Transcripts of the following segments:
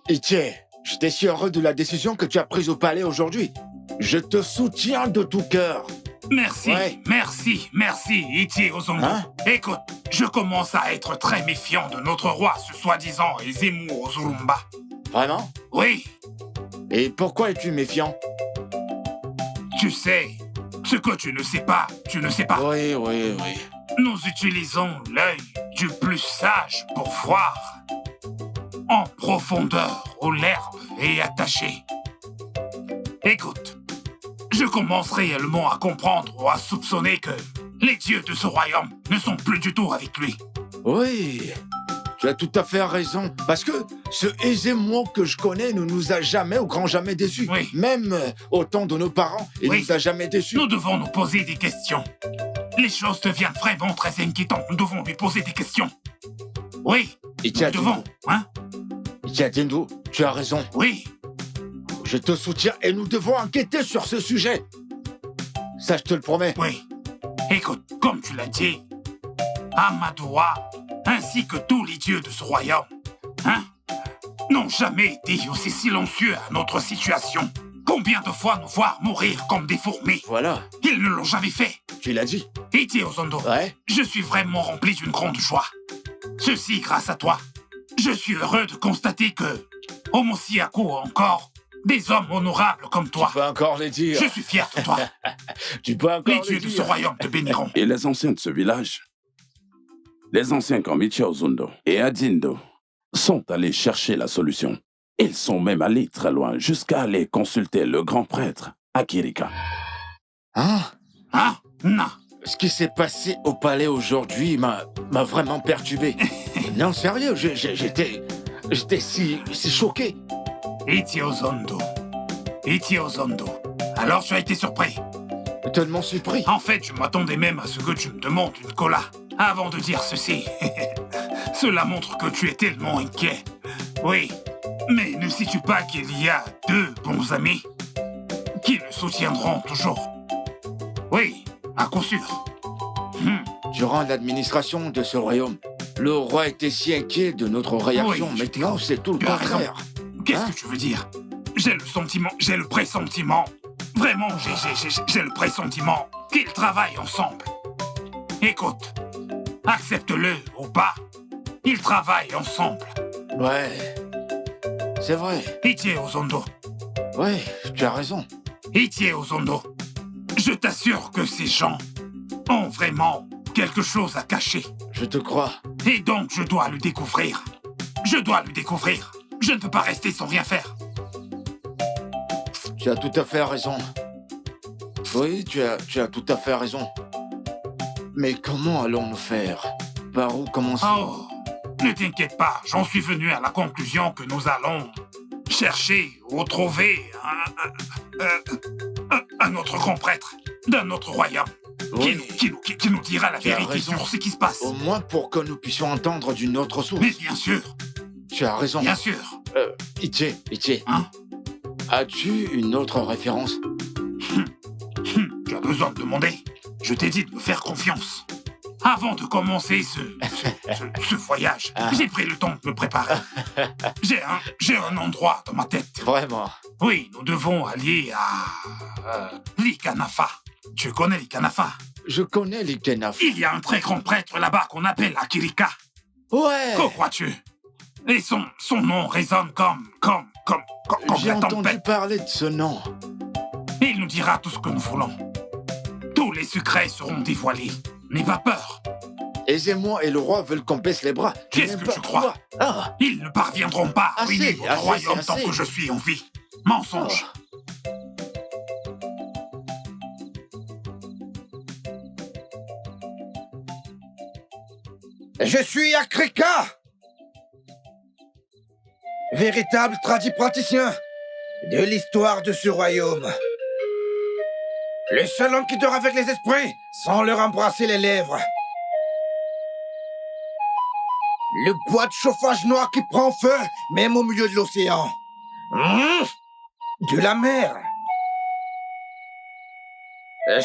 Itie, j'étais si heureux de la décision que tu as prise au palais aujourd'hui. Je te soutiens de tout cœur. Merci, Ouais. merci, Itie Ozondo. Hein? Écoute, je commence à être très méfiant de notre roi, ce soi-disant Ezemu Ozurumba. Vraiment? Oui, Et pourquoi es-tu méfiant? tu sais, ce que tu ne sais pas, tu ne sais pas. Oui. Nous utilisons l'œil du plus sage pour voir en profondeur où l'herbe est attachée. Écoute, je commence réellement à comprendre ou à soupçonner que les dieux de ce royaume ne sont plus du tout avec lui. Oui, tu as tout à fait raison. Parce que ce Ezemo que je connais ne nous a jamais, au grand jamais déçus. Oui. Même au temps de nos parents, il Oui. nous a jamais déçus. Nous devons nous poser des questions. Les choses deviennent vraiment très inquiétantes. Nous devons lui poser des questions. Oui, Itie nous devons, hein? Tendu, tu as raison. Oui, Je te soutiens et nous devons enquêter sur ce sujet. Ça, je te le promets. oui. Écoute, comme tu l'as dit, Amadoua, ainsi que tous les dieux de ce royaume, hein, n'ont jamais été aussi silencieux à notre situation. Combien de fois nous voir mourir comme des fourmis? Voilà, Ils ne l'ont jamais fait. tu l'as dit. Itie Ozondo, Ouais. je suis vraiment rempli d'une grande joie. Ceci grâce à toi. Je suis heureux de constater que, au Mosiaku encore, des hommes honorables comme toi. Tu peux encore les dire. Je suis fier de toi. Tu peux encore Les les dieux de dire. ce royaume te béniront. Et les anciens de ce village, les anciens comme Ichiozundo et Adindo, sont allés chercher la solution. Ils sont même allés très loin, jusqu'à aller consulter le grand prêtre, Akirika. Hein? Hein? Non. Ce qui s'est passé au palais aujourd'hui m'a vraiment perturbé. Non, sérieux, j'étais si choqué. Itie Ozondo. Itie Ozondo. Alors tu as été surpris. Tellement surpris. En fait, je m'attendais même à ce que tu me demandes une cola. Avant de dire ceci, cela montre que tu es tellement inquiet. Oui, mais ne sais-tu pas qu'il y a deux bons amis qui le soutiendront toujours? Oui, à coup sûr. Durant l'administration de ce royaume, le roi était si inquiet de notre réaction. Oui, Maintenant, c'est tout le tu as raison. contraire. Qu'est-ce Hein? que tu veux dire? J'ai le pressentiment. Vraiment, j'ai le pressentiment qu'ils travaillent ensemble. Écoute, accepte-le ou pas, ils travaillent ensemble. Ouais, c'est vrai. Itie Ozondo, Ouais, tu as raison. Itie Ozondo, je t'assure que ces gens ont vraiment quelque chose à cacher. Je te crois. Et donc, je dois le découvrir. Je dois le découvrir. Je ne peux pas rester sans rien faire. Tu as tout à fait raison. Oui, tu as tout à fait raison. Mais comment allons-nous faire? Par où commencer? Oh, ne t'inquiète pas, j'en suis venu à la conclusion que nous allons chercher ou trouver un autre grand prêtre d'un autre royaume Oui, qui nous dira la Tu as vérité raison. sur ce qui se passe. au moins pour que nous puissions entendre d'une autre source. Mais bien sûr, Tu as raison. bien sûr. Itie, Hein? as-tu une autre référence? Tu as besoin de demander. Je t'ai dit de me faire confiance. Avant de commencer ce voyage, j'ai pris le temps de me préparer. J'ai un endroit dans ma tête. Vraiment? Oui, nous devons aller à Likanafa. Tu connais Likanafa? Je connais les Kenaf. Il y a un très grand prêtre là-bas qu'on appelle Akirika. Ouais! Que crois-tu? Et son nom résonne comme J'ai la entendu tempête. parler de ce nom. Il nous dira tout ce que nous voulons. Tous les secrets seront dévoilés. N'aie pas peur. Aisez-moi et le roi veulent qu'on baisse les bras. Tu Qu'est-ce n'aimes que pas tu crois? toi? Ah! Ils ne parviendront pas à ruiner Assez, votre assez, royaume c'est tant assez. que je suis en vie. Mensonge. Je suis Akrika, véritable tradipraticien de l'histoire de ce royaume. Le seul homme qui dort avec les esprits sans leur embrasser les lèvres. Le bois de chauffage noir qui prend feu, même au milieu de l'océan. De la mer.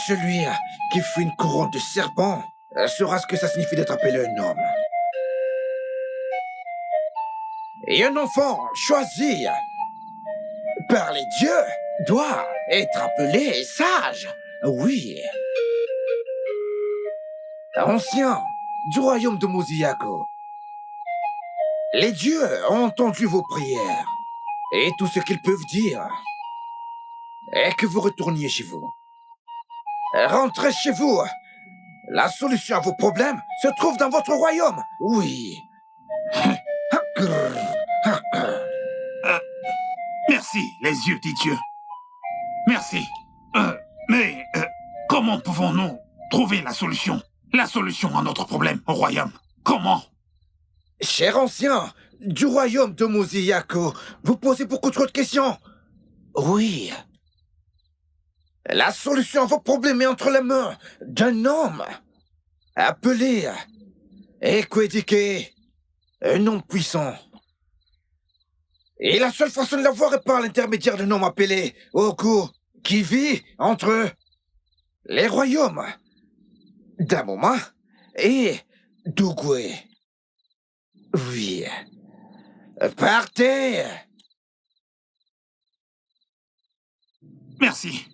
Celui qui fuit une couronne de serpents saura ce que ça signifie d'être appelé un homme. Et un enfant choisi par les dieux doit être appelé sage. Oui. Ancien du royaume de Muzuyako, les dieux ont entendu vos prières et tout ce qu'ils peuvent dire est que vous retourniez chez vous. Rentrez chez vous. La solution à vos problèmes se trouve dans votre royaume. Oui. Merci, les yeux des dieux. Merci. Mais comment pouvons-nous trouver la solution? La solution à notre problème au royaume. Comment? Cher ancien du royaume de Muzuyako, vous posez beaucoup trop de questions. Oui. La solution à vos problèmes est entre les mains d'un homme appelé Ekwedike, un homme puissant. Et la seule façon de l'avoir est par l'intermédiaire d'un homme appelé Oku, qui vit entre les royaumes d'Amoma et d'Ougwe. Oui. Partez! Merci.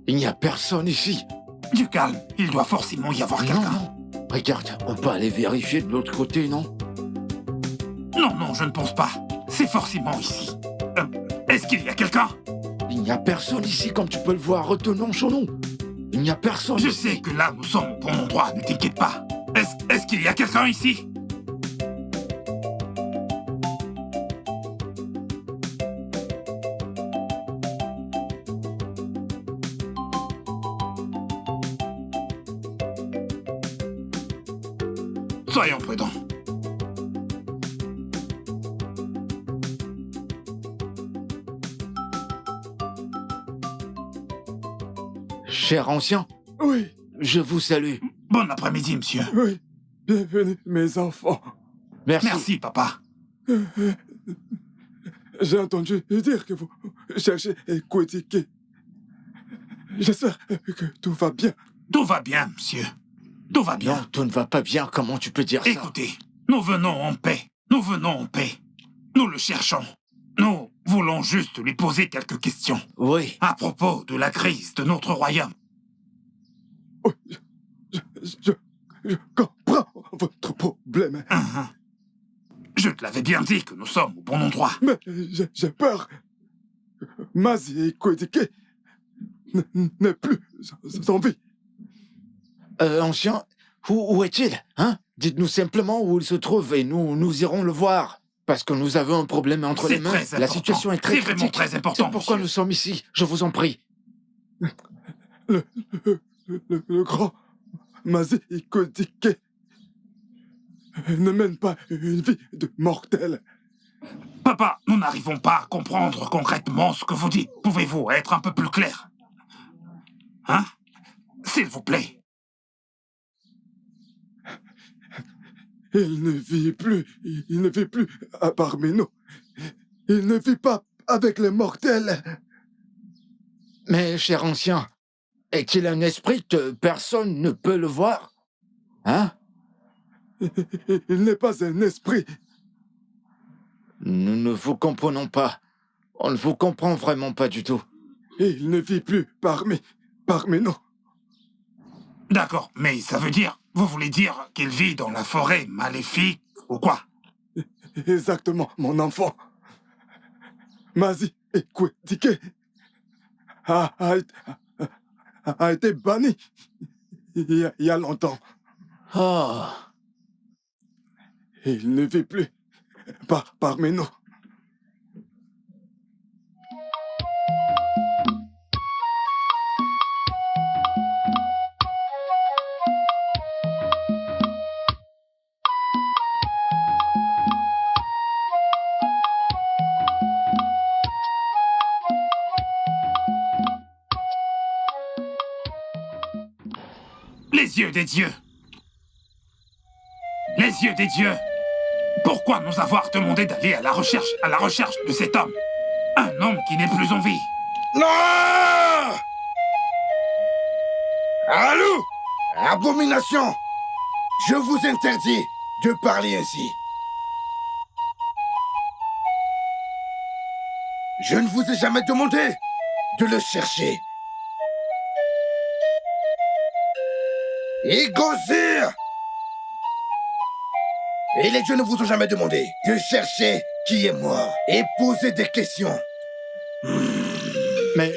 Il n'y a personne ici. Du calme, il doit forcément y avoir Non, quelqu'un. non. Regarde, on peut aller vérifier de l'autre côté, non? Non, je ne pense pas. C'est forcément ici. Est-ce qu'il y a quelqu'un? Il n'y a personne ici, comme tu peux le voir. Retournons chez nous. Il n'y a personne. Je sais que là, nous sommes au bon endroit, ne t'inquiète pas. Est-ce qu'il y a quelqu'un ici? Soyons prudents. Cher ancien, Oui, je vous salue. Bon après-midi, monsieur. oui. Bienvenue, mes enfants. Merci. Merci, papa. J'ai entendu dire que vous cherchez Ekwedike. J'espère que tout va bien. Tout va bien, monsieur. Tout va bien. Non, tout ne va pas bien. Comment tu peux dire ça? Écoutez, nous venons en paix. Nous venons en paix. Nous le cherchons. Nous voulons juste lui poser quelques questions Oui. à propos de la crise de notre royaume. Oui, je comprends votre problème. Je te l'avais bien dit que nous sommes au bon endroit. Mais j'ai peur. Mazi Ekwedike n'est plus en vie. Ancien, où est-il? Hein? Dites-nous simplement où il se trouve et nous irons le voir. Parce que nous avons un problème entre les C'est mains. très important. La situation est très C'est vraiment critique. très important, C'est pourquoi monsieur. nous sommes ici. Je vous en prie. Le grand Mazi Ekwedike ne mène pas une vie de mortel. Papa, nous n'arrivons pas à comprendre concrètement ce que vous dites. Pouvez-vous être un peu plus clair? Hein? S'il vous plaît. Il ne vit plus parmi nous. Il ne vit pas avec les mortels. Mais, cher ancien, est-il un esprit que personne ne peut le voir? Hein? Il n'est pas un esprit. Nous ne vous comprenons pas. On ne vous comprend vraiment pas du tout. Il ne vit plus parmi nous. D'accord, mais ça veut dire... Vous voulez dire qu'il vit dans la forêt maléfique ou quoi? Exactement, mon enfant. Mazi Ekwedike a été banni il y a longtemps. Oh, Il ne vit plus parmi nous. Les yeux des dieux. Les yeux des dieux. Pourquoi nous avoir demandé d'aller à la recherche de cet homme? Un homme qui n'est plus en vie. Non! Allô? Abomination! Je vous interdis de parler ainsi. Je ne vous ai jamais demandé de le chercher. Igosir! Et les dieux ne vous ont jamais demandé de chercher qui est mort et poser des questions. Mais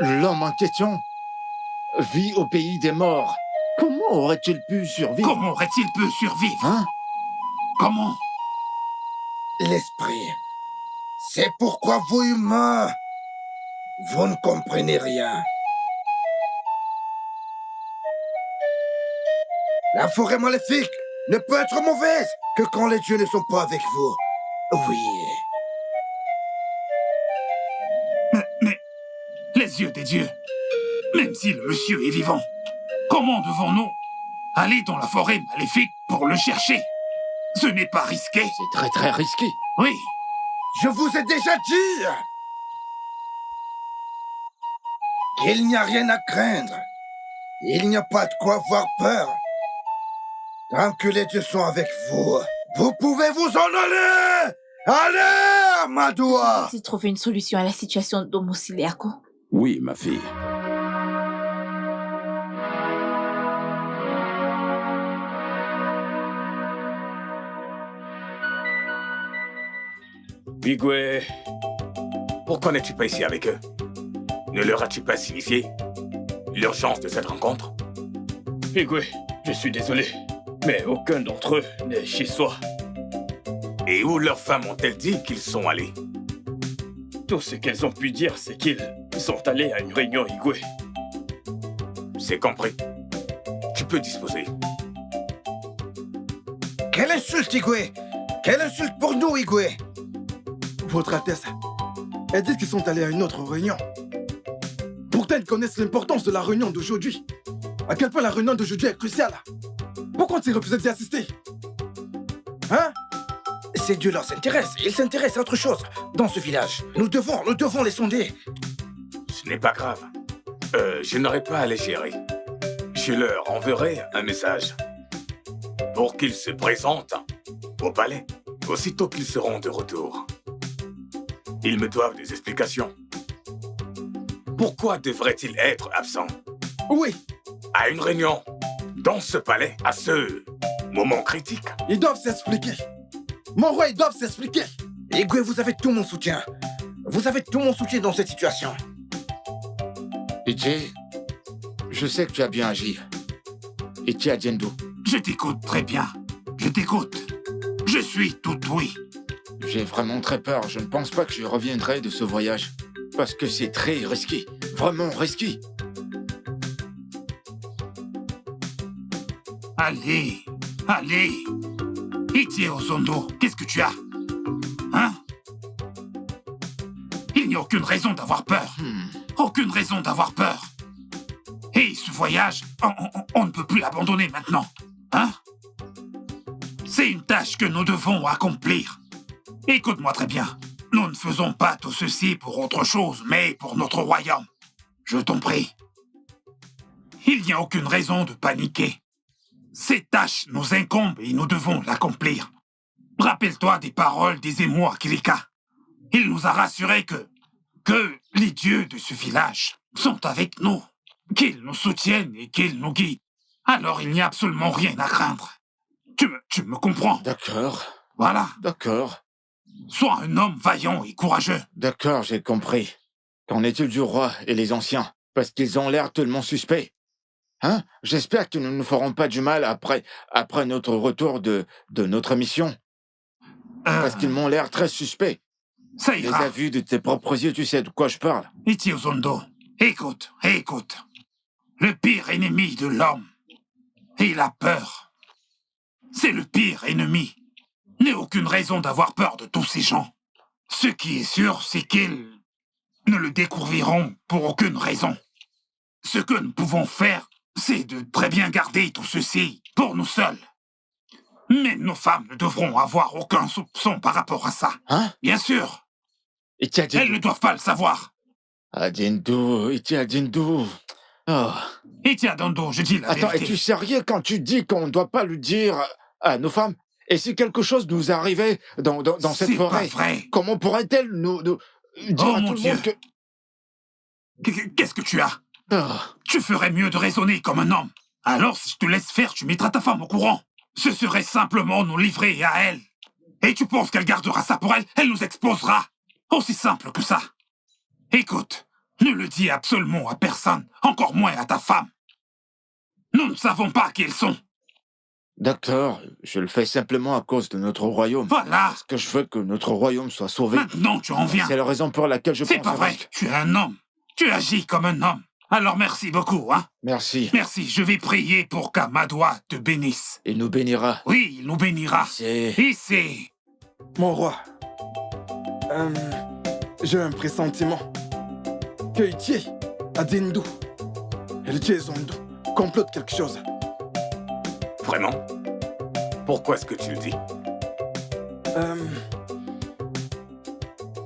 l'homme en question vit au pays des morts. Comment aurait-il pu survivre? Comment aurait-il pu survivre? Hein? Comment? L'esprit. C'est pourquoi vous, humains, vous ne comprenez rien. La forêt maléfique ne peut être mauvaise que quand les dieux ne sont pas avec vous. Oui. Mais les yeux des dieux, même si le monsieur est vivant, comment devons-nous aller dans la forêt maléfique pour le chercher? Ce n'est pas risqué. C'est très très risqué. Oui. Je vous ai déjà dit qu'il n'y a rien à craindre. Il n'y a pas de quoi avoir peur. Tant que les dieux sont avec vous, vous pouvez vous en aller! Allez, Madoua! Faut-il trouver une solution à la situation d'Omosiliako? Oui, ma fille. Igwe, pourquoi n'es-tu pas ici avec eux? Ne leur as-tu pas signifié l'urgence de cette rencontre? Igwe, je suis désolé, mais aucun d'entre eux n'est chez soi. Et où leurs femmes ont-elles dit qu'ils sont allés? Tout ce qu'elles ont pu dire, c'est qu'ils sont allés à une réunion Igwe. C'est compris. Tu peux disposer. Quelle insulte, Igwe! Quelle insulte pour nous, Igwe! Votre Altesse, elles disent qu'ils sont allés à une autre réunion. Pourtant, ils connaissent l'importance de la réunion d'aujourd'hui. À quel point la réunion d'aujourd'hui est cruciale. Pourquoi ont-ils refusé d'y assister? Hein? Ces dieux leur s'intéressent. Ils s'intéressent à autre chose dans ce village. Nous devons les sonder. Ce n'est pas grave. Je n'aurai pas à les gérer. Je leur enverrai un message pour qu'ils se présentent au palais aussitôt qu'ils seront de retour. Ils me doivent des explications. Pourquoi devraient-ils être absents? Oui, À une réunion, dans ce palais, à ce moment critique. ils doivent s'expliquer. Mon roi, ils doivent s'expliquer. Igwe, vous avez tout mon soutien. Vous avez tout mon soutien dans cette situation. Ichi, je sais que tu as bien agi. Ichi Adjendo. Je t'écoute très bien. Je t'écoute. Je suis tout oui. J'ai vraiment très peur. Je ne pense pas que je reviendrai de ce voyage. Parce que c'est très risqué. Vraiment risqué. Allez, allez. Itie Ozondo, qu'est-ce que tu as? Hein? Il n'y a aucune raison d'avoir peur. Aucune raison d'avoir peur. Et ce voyage, on ne peut plus l'abandonner maintenant. Hein? C'est une tâche que nous devons accomplir. Écoute-moi très bien. Nous ne faisons pas tout ceci pour autre chose, mais pour notre royaume. Je t'en prie. Il n'y a aucune raison de paniquer. Cette tâche nous incombe et nous devons l'accomplir. Rappelle-toi des paroles des émois Kilika. Il nous a rassuré que les dieux de ce village sont avec nous, qu'ils nous soutiennent et qu'ils nous guident. Alors il n'y a absolument rien à craindre. Tu me comprends? D'accord. Voilà. D'accord. Sois un homme vaillant et courageux. D'accord, j'ai compris. Qu'en est-il du roi et les anciens? Parce qu'ils ont l'air tellement suspects. Hein? J'espère que nous ne nous ferons pas du mal après notre retour de notre mission. Parce qu'ils m'ont l'air très suspects. Ça Les ira. as vus de tes propres yeux, tu sais de quoi je parle. Ichi Ozondo, écoute. Le pire ennemi de l'homme est la peur. C'est le pire ennemi. N'ai aucune raison d'avoir peur de tous ces gens. Ce qui est sûr, c'est qu'ils ne le découvriront pour aucune raison. Ce que nous pouvons faire, c'est de très bien garder tout ceci pour nous seuls. Mais nos femmes ne devront avoir aucun soupçon par rapport à ça. Hein? Bien sûr, Itia elles Dindu. ne doivent pas le savoir. Adindu, Itia Dindu. Oh. Itia Dondo, je dis la Attends, vérité. es-tu sérieux quand tu dis qu'on ne doit pas le dire à nos femmes? Et si quelque chose nous arrivait dans cette C'est pas forêt, vrai. comment pourrait-elle nous dire Oh, à mon tout le Dieu. monde que... Qu'est-ce que tu as? Oh. Tu ferais mieux de raisonner comme un homme. Alors, si je te laisse faire, tu mettras ta femme au courant. Ce serait simplement nous livrer à elle. Et tu penses qu'elle gardera ça pour elle? Elle nous exposera. Aussi simple que ça. Écoute, ne le dis absolument à personne, encore moins à ta femme. Nous ne savons pas qui elles sont. D'accord, je le fais simplement à cause de notre royaume. Voilà. Parce que je veux que notre royaume soit sauvé. Maintenant, tu en viens. C'est la raison pour laquelle je C'est pense pas à vrai. risque. Tu es un homme. Tu agis comme un homme. Alors merci beaucoup, hein. Merci. Merci, je vais prier pour qu'Amadoua te bénisse. Il nous bénira. Oui, il nous bénira. C'est... Et c'est... Mon roi, j'ai un pressentiment que Itie, Adindu et Itie Zondo complotent quelque chose. Vraiment? Pourquoi est-ce que tu le dis?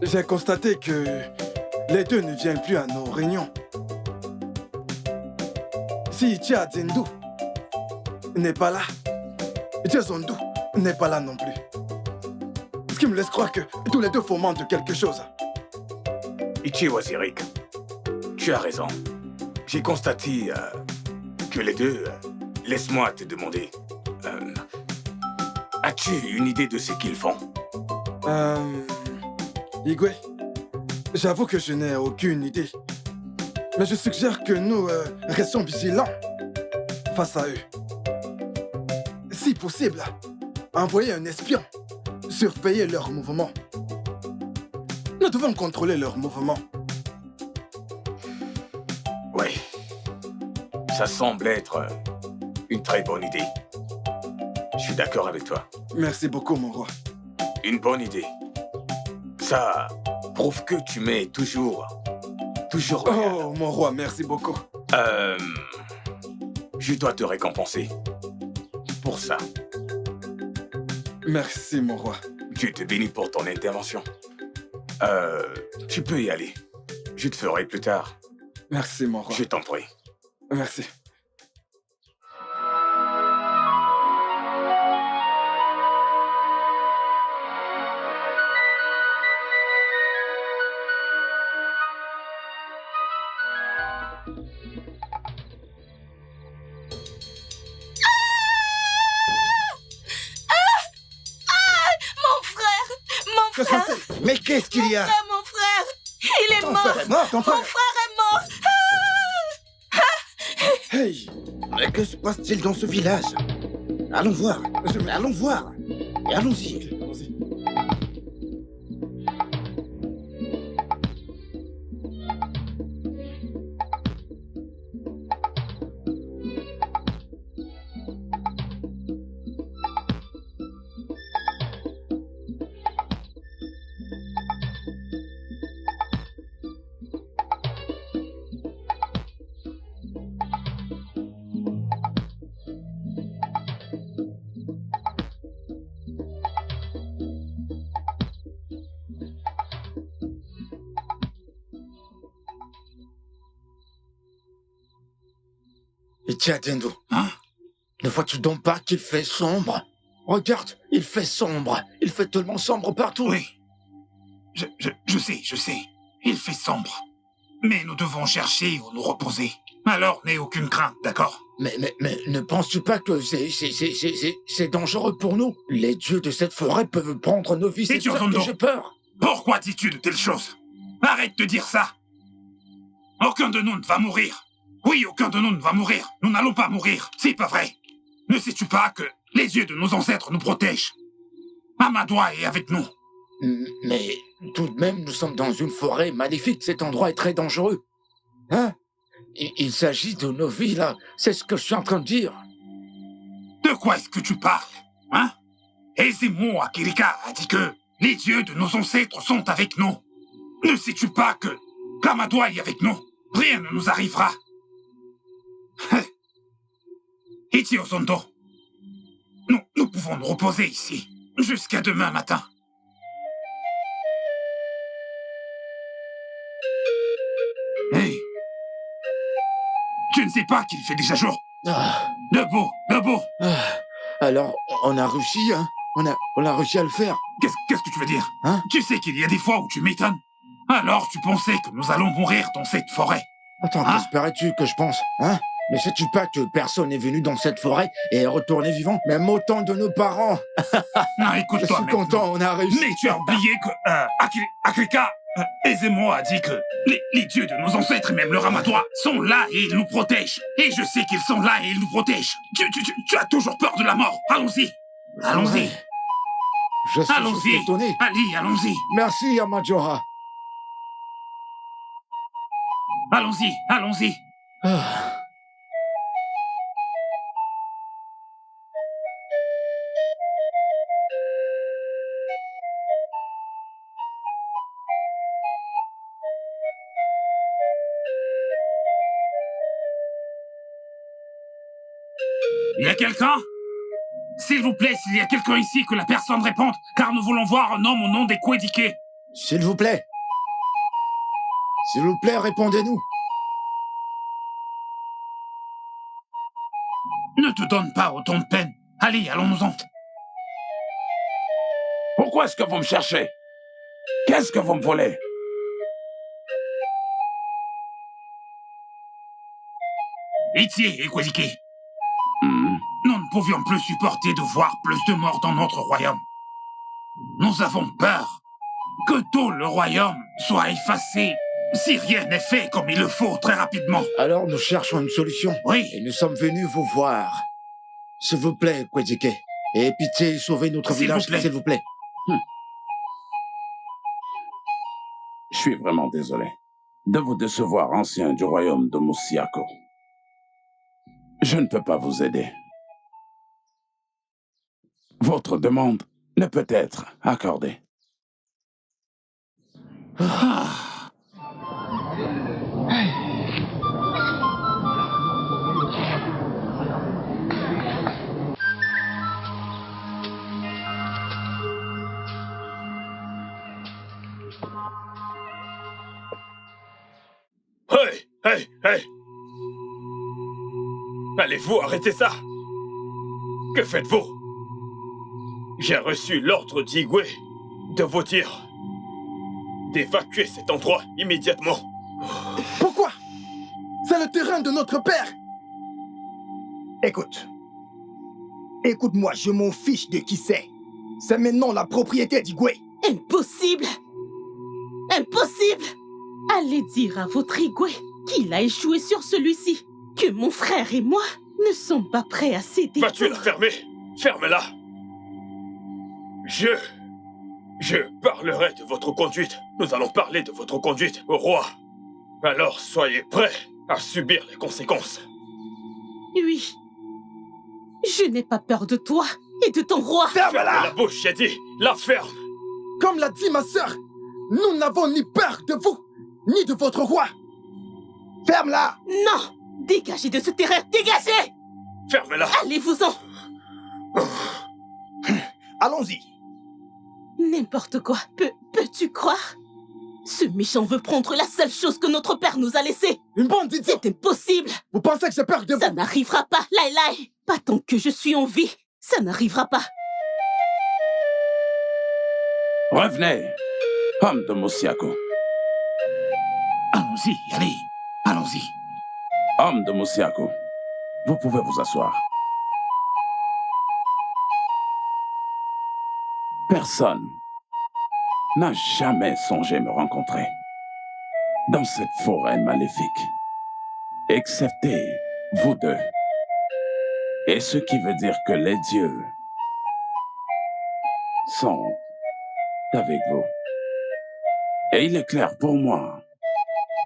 J'ai constaté que les deux ne viennent plus à nos réunions. Si Itie Adindu n'est pas là, Itie Zondo n'est pas là non plus. Ce qui me laisse croire que tous les deux fomentent quelque chose. Ichi Wazirik, tu as raison. J'ai constaté que les deux... laisse-moi te demander. As-tu une idée de ce qu'ils font? Igwe, j'avoue que je n'ai aucune idée. Mais je suggère que nous restions vigilants face à eux. Si possible, envoyer un espion, surveiller leurs mouvements. Nous devons contrôler leurs mouvements. Oui. Ça semble être une très bonne idée. Je suis d'accord avec toi. Merci beaucoup, mon roi. Une bonne idée. Ça prouve que tu mets toujours... Oh, mon roi, merci beaucoup. Je dois te récompenser pour ça. Merci, mon roi. Dieu te bénit pour ton intervention. Tu peux y aller. Je te ferai plus tard. Merci, mon roi. Je t'en prie. Merci. Que se passe-t-il? Mais qu'est-ce qu'il y a? Mon frère, il est Ton mort. frère est mort, ton frère. Mon frère est mort. Hey, Mais que se passe-t-il dans ce village? Allons voir. Allons voir. Et allons-y. allons-y. Itia Dindu, Hein? ne vois-tu donc pas qu'il fait sombre? Regarde, il fait sombre. Il fait tellement sombre partout. Oui. Je sais. Il fait sombre. Mais nous devons chercher où nous reposer. Alors, n'aie aucune crainte, d'accord? Mais ne penses-tu pas que c'est dangereux pour nous? Les dieux de cette forêt peuvent prendre nos vies, c'est Itia ça que Zondo. j'ai peur. Pourquoi dis-tu de telles choses? Arrête de dire ça. Aucun de nous ne va mourir. Oui, aucun de nous ne va mourir. Nous n'allons pas mourir. C'est pas vrai. Ne sais-tu pas que les yeux de nos ancêtres nous protègent? Amadoua est avec nous. Mais tout de même, nous sommes dans une forêt magnifique. Cet endroit est très dangereux. Hein? Il s'agit de nos vies, là. C'est ce que je suis en train de dire. De quoi est-ce que tu parles? Hein? Ezemo Akirika a dit que les dieux de nos ancêtres sont avec nous. Ne sais-tu pas que Kamadoua est avec nous? Rien ne nous arrivera. Ichi Ozondo, nous pouvons nous reposer ici jusqu'à demain matin. Hey, tu ne sais pas qu'il fait déjà jour. Ah, Debout, debout. alors, on a réussi, hein? On a réussi à le faire. Qu'est-ce que tu veux dire? Hein? Tu sais qu'il y a des fois où tu m'étonnes. Alors tu pensais que nous allons mourir dans cette forêt? Attends, Hein? qu'espérais-tu que je pense, hein? Ne sais-tu pas que personne n'est venu dans cette forêt et est retourné vivant? Même autant de nos parents. Non, Je écoute-toi, suis mec. content, on a réussi. Mais tu as oublié que Akrika aisément a dit que les dieux de nos ancêtres et même le Ramadois sont là et ils nous protègent. Et je sais qu'ils sont là et ils nous protègent. Tu as toujours peur de la mort. Allons-y. Allons-y. Ouais. Je suis juste Allons-y. étonné. Allez, allons-y. Merci, Amajora. Allons-y. Allons-y. Ah. Il y a quelqu'un? S'il vous plaît, s'il y a quelqu'un ici, que la personne réponde, car nous voulons voir un homme au nom des Kwedike. S'il vous plaît. S'il vous plaît, répondez-nous. Ne te donne pas autant de peine. Allez, allons-nous-en. Pourquoi est-ce que vous me cherchez? Qu'est-ce que vous me voulez? Itier et Kwedike, Hmm. nous ne pouvions plus supporter de voir plus de morts dans notre royaume. Nous avons peur que tout le royaume soit effacé si rien n'est fait comme il le faut très rapidement. Alors nous cherchons une solution. Oui, Et nous sommes venus vous voir. S'il vous plaît, Kwedike. Et pitié, sauvez notre S'il village, vous plaît. s'il vous plaît. Je suis vraiment désolé de vous décevoir, ancien du royaume de Musiako. Je ne peux pas vous aider. Votre demande ne peut être accordée. Hey, hey, hey! Allez-vous arrêter ça? Que faites-vous? J'ai reçu l'ordre d'Igwe de vous dire d'évacuer cet endroit immédiatement. Pourquoi? C'est le terrain de notre père. Écoute. Écoute-moi, je m'en fiche de qui c'est. C'est maintenant la propriété d'Igwe. Impossible! Impossible! Allez dire à votre Igwe qu'il a échoué sur celui-ci, que mon frère et moi ne sommes pas prêts à céder. Vas-tu la fermer? Ferme-la! Je parlerai de votre conduite. Nous allons parler de votre conduite au roi. Alors soyez prêts à subir les conséquences. Oui. Je n'ai pas peur de toi et de ton roi. Ferme la Ferme-la! bouche, j'ai dit! La ferme! Comme l'a dit ma sœur, nous n'avons ni peur de vous, ni de votre roi. Ferme-la! Non! Dégagez de ce terrain, dégagez! Ferme-la! Allez-vous-en! Allons-y. N'importe quoi. Peux-tu croire? Ce méchant veut prendre la seule chose que notre père nous a laissée. Une bande d'idiots. C'est impossible. Vous pensez que j'ai peur de Ça vous? n'arrivera pas, Lai Lai. Pas tant que je suis en vie. Ça n'arrivera pas. Revenez, homme de Musiako. allons-y, allez, allons-y. Homme de Musiako, vous pouvez vous asseoir. Personne n'a jamais songé me rencontrer dans cette forêt maléfique, excepté vous deux. Et ce qui veut dire que les dieux sont avec vous. Et il est clair pour moi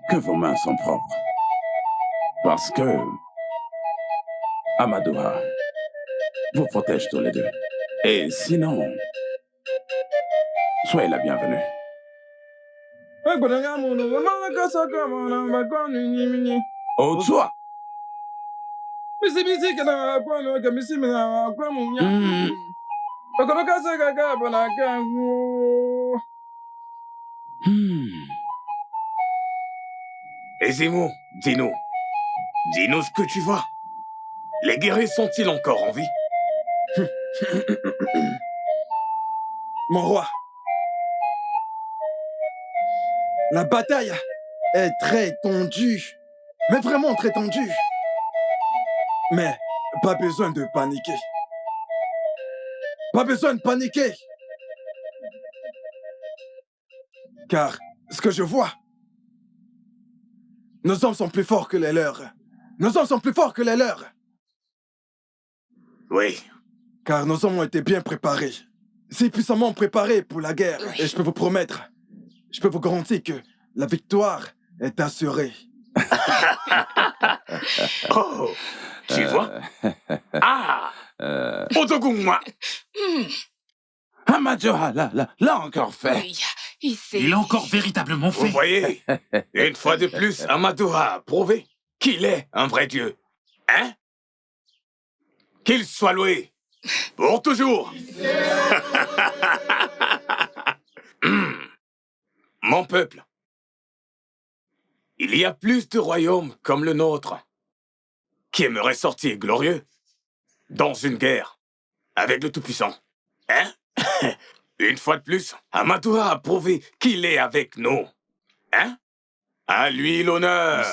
que vos mains sont propres. Parce que Amadoua vous protège tous les deux. Et sinon, soyez la bienvenue. Otsua, Ezemo, dis-nous. Dis-nous ce que tu vois. Les guerriers sont-ils encore en vie? Mon roi, la bataille est très tendue, mais vraiment très tendue. Mais pas besoin de paniquer. Pas besoin de paniquer. Car ce que je vois, nos hommes sont plus forts que les leurs. Nos hommes sont plus forts que les leurs. Oui. Car nos hommes ont été bien préparés. Si puissamment préparés pour la guerre. Et je peux vous promettre, je peux vous garantir que la victoire est assurée. Oh, tu vois? Ah! Odogun-moi! Amadouha, l'a encore fait. Il a encore véritablement Vous fait. voyez? Une fois de plus, Amadouha a prouvé qu'il est un vrai dieu. Hein? Qu'il soit loué. Pour toujours. Mon peuple, il y a plus de royaumes comme le nôtre qui aimeraient sortir glorieux dans une guerre avec le Tout-Puissant. Hein? Une fois de plus, Amadouha a prouvé qu'il est avec nous. Hein? À lui l'honneur.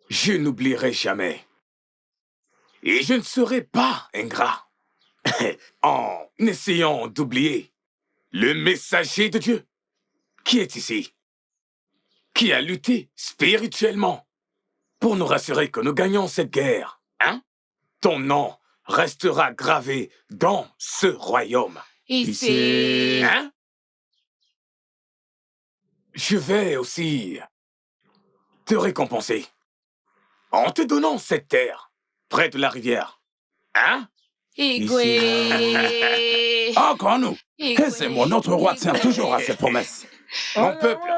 Je n'oublierai jamais. Et je ne serai pas ingrat en essayant d'oublier le messager de Dieu qui est ici, qui a lutté spirituellement pour nous rassurer que nous gagnons cette guerre. Hein? Ton nom restera gravé dans ce royaume. Hein? Je vais aussi te récompenser en te donnant cette terre près de la rivière. Hein? Encore nous. Et c'est moi, notre roi tient toujours à ses promesses. Mon peuple,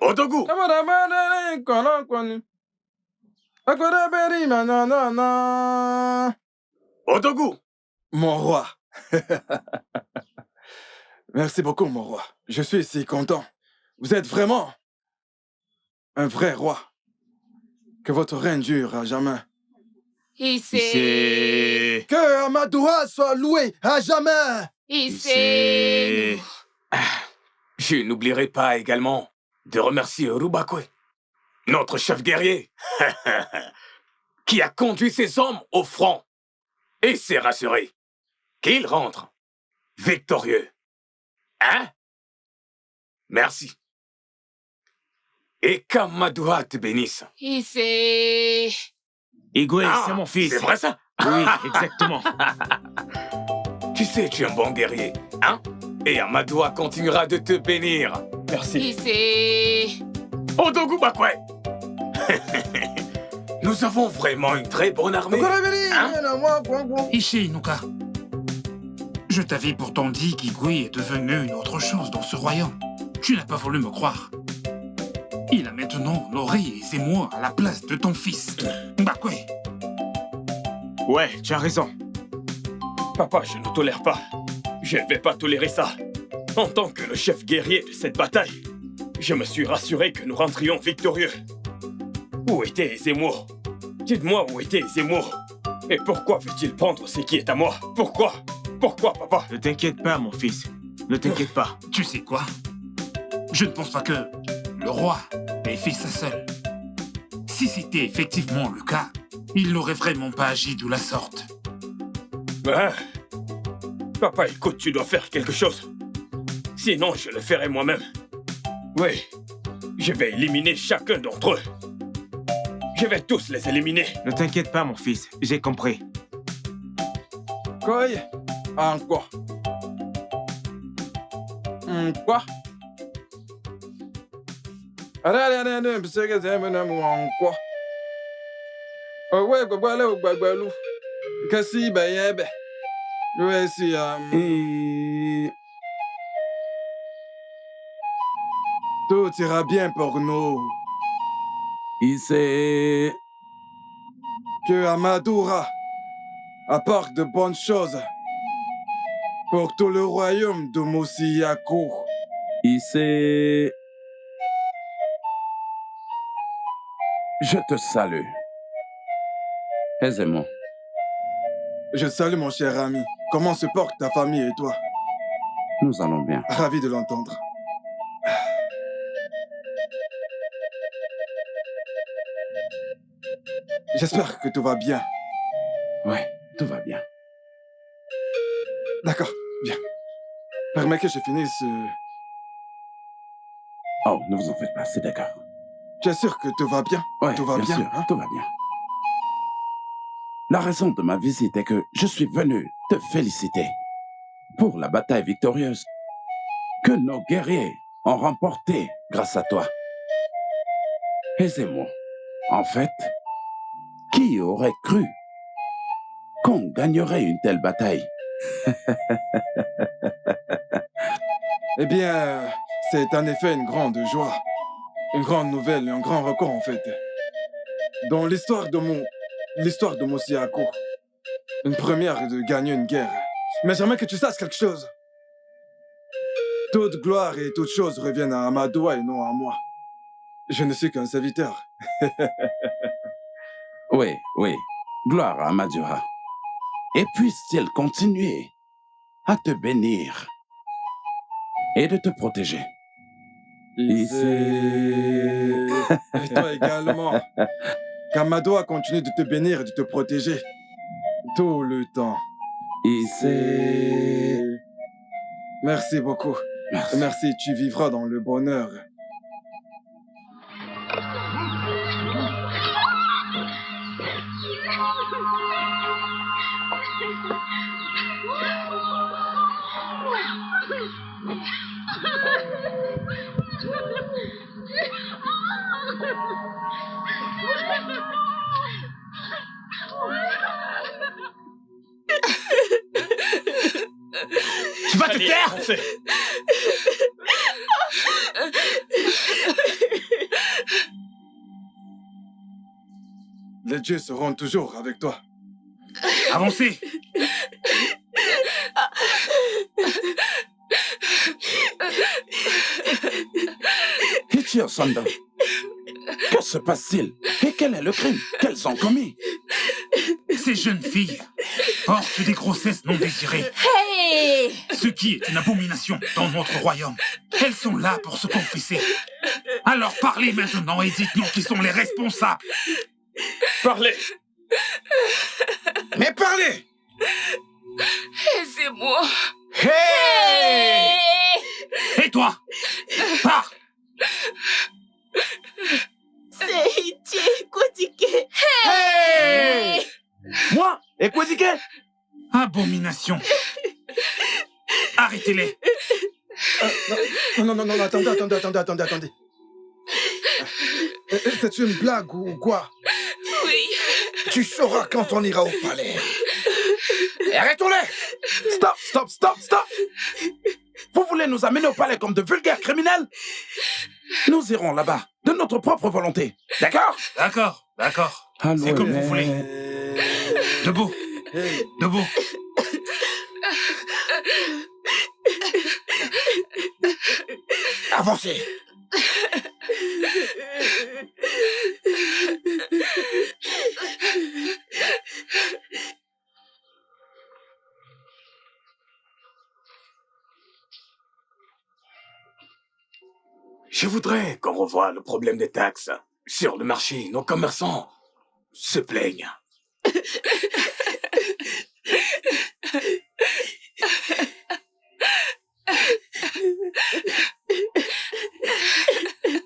Odogu, Odogu. Mon roi. Merci beaucoup, mon roi. Je suis si content. Vous êtes vraiment un vrai roi. Que votre règne dure à jamais. Que Amadouha soit loué à jamais. Je n'oublierai pas également de remercier Rubakwe, notre chef guerrier, qui a conduit ses hommes au front et s'est rassuré qu'ils rentrent victorieux. Hein? Merci. Et qu'Amadouha te bénisse. Igwe, Ah, c'est mon fils. C'est vrai ça? Oui, exactement. Tu sais, tu es un bon guerrier, hein? Et Amadouha continuera de te bénir. Merci. Odogu Bakwe! Nous avons vraiment une très bonne armée. Ishi Inuka, je t'avais pourtant dit qu'Igwe est devenu une autre chose dans ce royaume. Tu n'as pas voulu me croire. Il a maintenant Lori et Zemo à la place de ton fils. Mbakwe. Ouais, tu as raison. Papa, je ne tolère pas. Je ne vais pas tolérer ça. En tant que le chef guerrier de cette bataille, je me suis rassuré que nous rentrions victorieux. Où était Zemmour? Dites-moi où était Zemmour. Et pourquoi veut-il prendre ce qui est à moi? Pourquoi? Pourquoi, papa? Ne t'inquiète pas, mon fils. Ne t'inquiète pas. Tu sais quoi? Je ne pense pas que le roi ait fait ça seul. Si c'était effectivement le cas, il n'aurait vraiment pas agi de la sorte. Hein? Papa, écoute, tu dois faire quelque chose. Sinon, je le ferai moi-même. Oui, je vais éliminer chacun d'entre eux. Je vais tous les éliminer. Ne t'inquiète pas, mon fils. J'ai compris. Quoi? Encore. Quoi? Kasi bayebe. Tout ira bien pour nous. Issei. Que Amadura apporte de bonnes choses pour tout le royaume de Mosiyako. Issei. Je te salue. Aisément. Je te salue, mon cher ami. Comment se porte ta famille et toi? Nous allons bien. Ravi de l'entendre. J'espère que tout va bien. Ouais, tout va bien. D'accord, bien. Permets que je finisse. Oh, ne vous en faites pas, c'est d'accord. Tu es sûr que tout va bien? Ouais, tout va bien, sûr, hein? tout va bien. La raison de ma visite est que je suis venu te féliciter pour la bataille victorieuse que nos guerriers ont remportée grâce à toi. Aisez-moi. En fait, qui aurait cru qu'on gagnerait une telle bataille? Eh bien, c'est en effet une grande joie. Une grande nouvelle, un grand record en fait. Dans l'histoire de Mosiyako. Une première de gagner une guerre. Mais j'aimerais que tu saches quelque chose. Toute gloire et toute chose reviennent à Amadoua et non à moi. Je ne suis qu'un serviteur. Oui, oui. Gloire à Madura. Et puisse-t-il continuer à te bénir et de te protéger. Et toi également. Qu'Amadoua continue de te bénir et de te protéger. Tout le temps. Merci beaucoup. Merci. Merci, tu vivras dans le bonheur. Tu vas te Allez, taire! avancez. Les dieux seront toujours avec toi. Avancez! Ichio Sando, que se passe-t-il? Et quel est le crime qu'elles ont commis? Ces jeunes filles portent des grossesses non désirées, Hey! ce qui est une abomination dans notre royaume. Elles sont là pour se confesser. Alors parlez maintenant et dites-nous qui sont les responsables. Parlez. Mais parlez! C'est moi. Hey! Et toi, parle! C'est Ichi Kodike. Hey! Moi? Et Kwedike? Abomination. Arrêtez-les. Non, attendez. C'est une blague ou quoi? Oui. Tu sauras quand on ira au palais. Et arrêtons-les! Stop! Vous voulez nous amener au palais comme de vulgaires criminels? Nous irons là-bas, de notre propre volonté. D'accord? D'accord. C'est comme vous voulez. Debout. Debout. Avancez! Je voudrais qu'on revoie le problème des taxes. Sur le marché, nos commerçants se plaignent.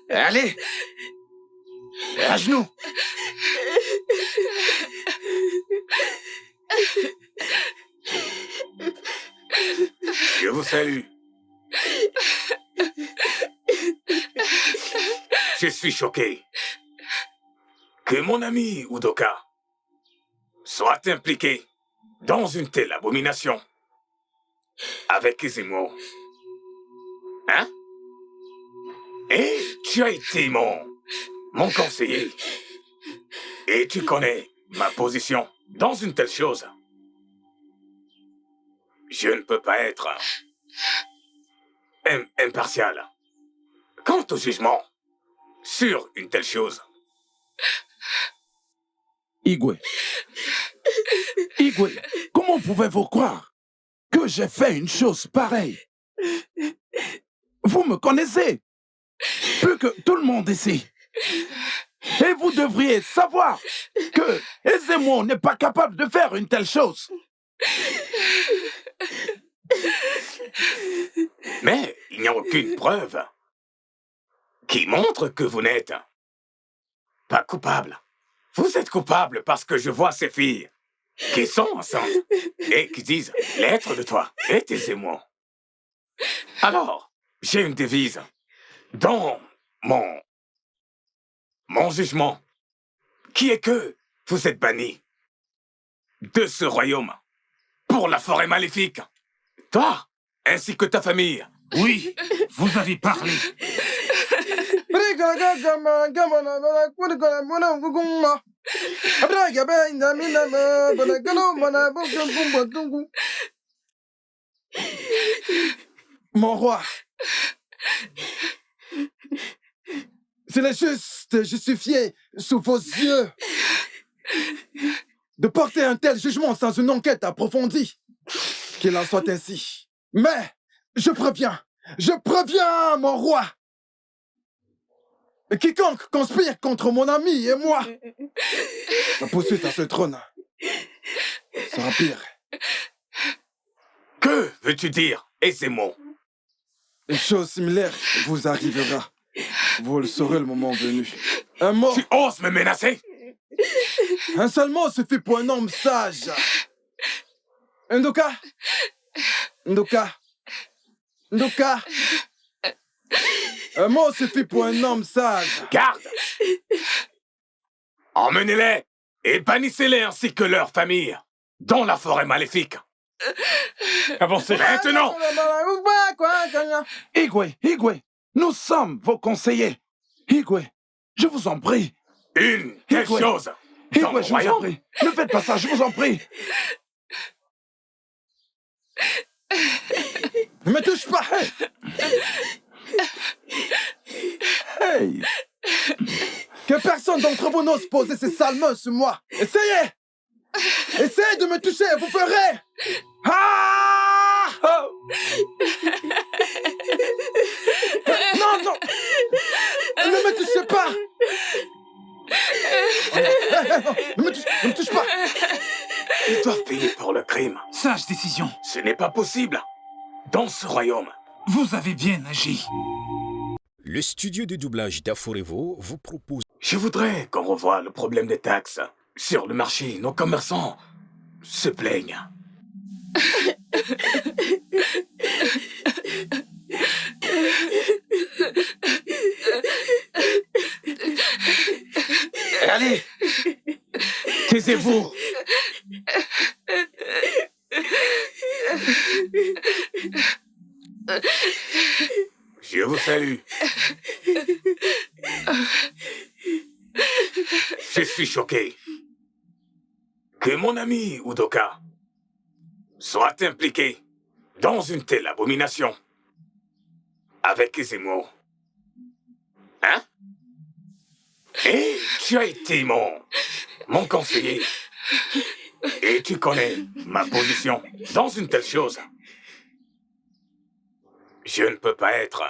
Allez! À genoux! Je vous salue. Je suis choqué que mon ami Udoka soit impliqué dans une telle abomination avec Izumo. Hein? Et tu as été mon conseiller. Et tu connais ma position dans une telle chose. Je ne peux pas être impartial. Quant au jugement sur une telle chose. Igwe, comment pouvez-vous croire que j'ai fait une chose pareille? Vous me connaissez plus que tout le monde ici. Et vous devriez savoir que Ezemo n'est pas capable de faire une telle chose. Mais il n'y a aucune preuve qui montre que vous n'êtes pas coupable. Vous êtes coupable parce que je vois ces filles qui sont enceintes et qui disent l'être de toi et tes émois. Alors, j'ai une devise dans mon jugement qui est que vous êtes bannis de ce royaume pour la forêt maléfique. Toi, ainsi que ta famille. Oui, vous avez parlé. Mon roi, s'il est juste justifié sous vos yeux de porter un tel jugement sans une enquête approfondie, qu'il en soit ainsi. Mais je préviens, mon roi. Quiconque conspire contre mon ami et moi, la poursuite à ce trône sera pire. Que veux-tu dire, Ezemo? Une chose similaire vous arrivera. Vous le saurez le moment venu. Un mot. Tu oses me menacer? Un seul mot suffit pour un homme sage. Ndoka. Un mot suffit pour un homme sage. Garde! Emmenez-les et bannissez-les ainsi que leurs familles dans la forêt maléfique. Avancez. Maintenant! Igwe, nous sommes vos conseillers. Igwe, je vous en prie. Une telle Igwe. chose dans Igwe, mon je vous en royaume. prie. Ne faites pas ça, je vous en prie. Ne me touche pas. Hey! Que personne d'entre vous n'ose poser ses sales mains sur moi. Essayez de me toucher, vous ferez. Ah! Oh! Non. Ne me touchez pas. Ne me touche pas. Ils doivent payer pour le crime. Sage décision. Ce n'est pas possible dans ce royaume. Vous avez bien agi. Le studio de doublage d'Aforevo vous propose... Je voudrais qu'on revoie le problème des taxes. Sur le marché, nos commerçants se plaignent. Allez, taisez-vous. Je vous salue. Je suis choqué que mon ami Udoka soit impliqué dans une telle abomination avec Ezemo. Hein? Et tu as été mon conseiller. Et tu connais ma position dans une telle chose. Je ne peux pas être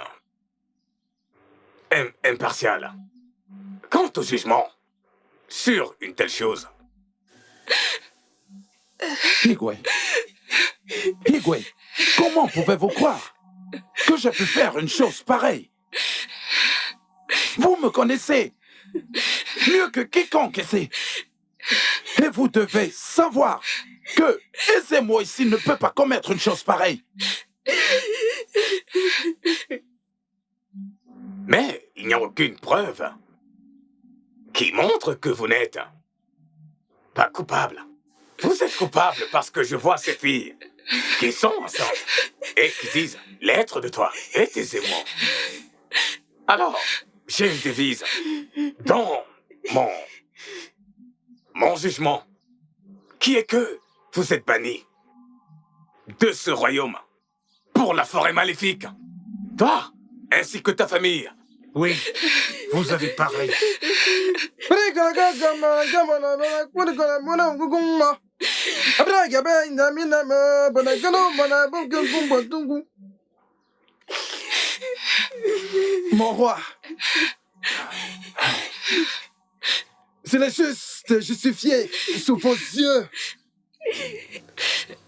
impartial. Quant au jugement sur une telle chose. Igwe, comment pouvez-vous croire que j'ai pu faire une chose pareille? Vous me connaissez mieux que quiconque ici. Et vous devez savoir que Ezemo ici ne peut pas commettre une chose pareille. Mais il n'y a aucune preuve qui montre que vous n'êtes pas coupable. Vous êtes coupable parce que je vois ces filles qui sont enceintes et qui disent l'être de toi et tes émois. Alors, j'ai une devise. Dans mon jugement, qui est que vous êtes banni de ce royaume pour la forêt maléfique. Toi, ainsi que ta famille. Oui, vous avez parlé. Mon roi, s'il est juste justifié sous vos yeux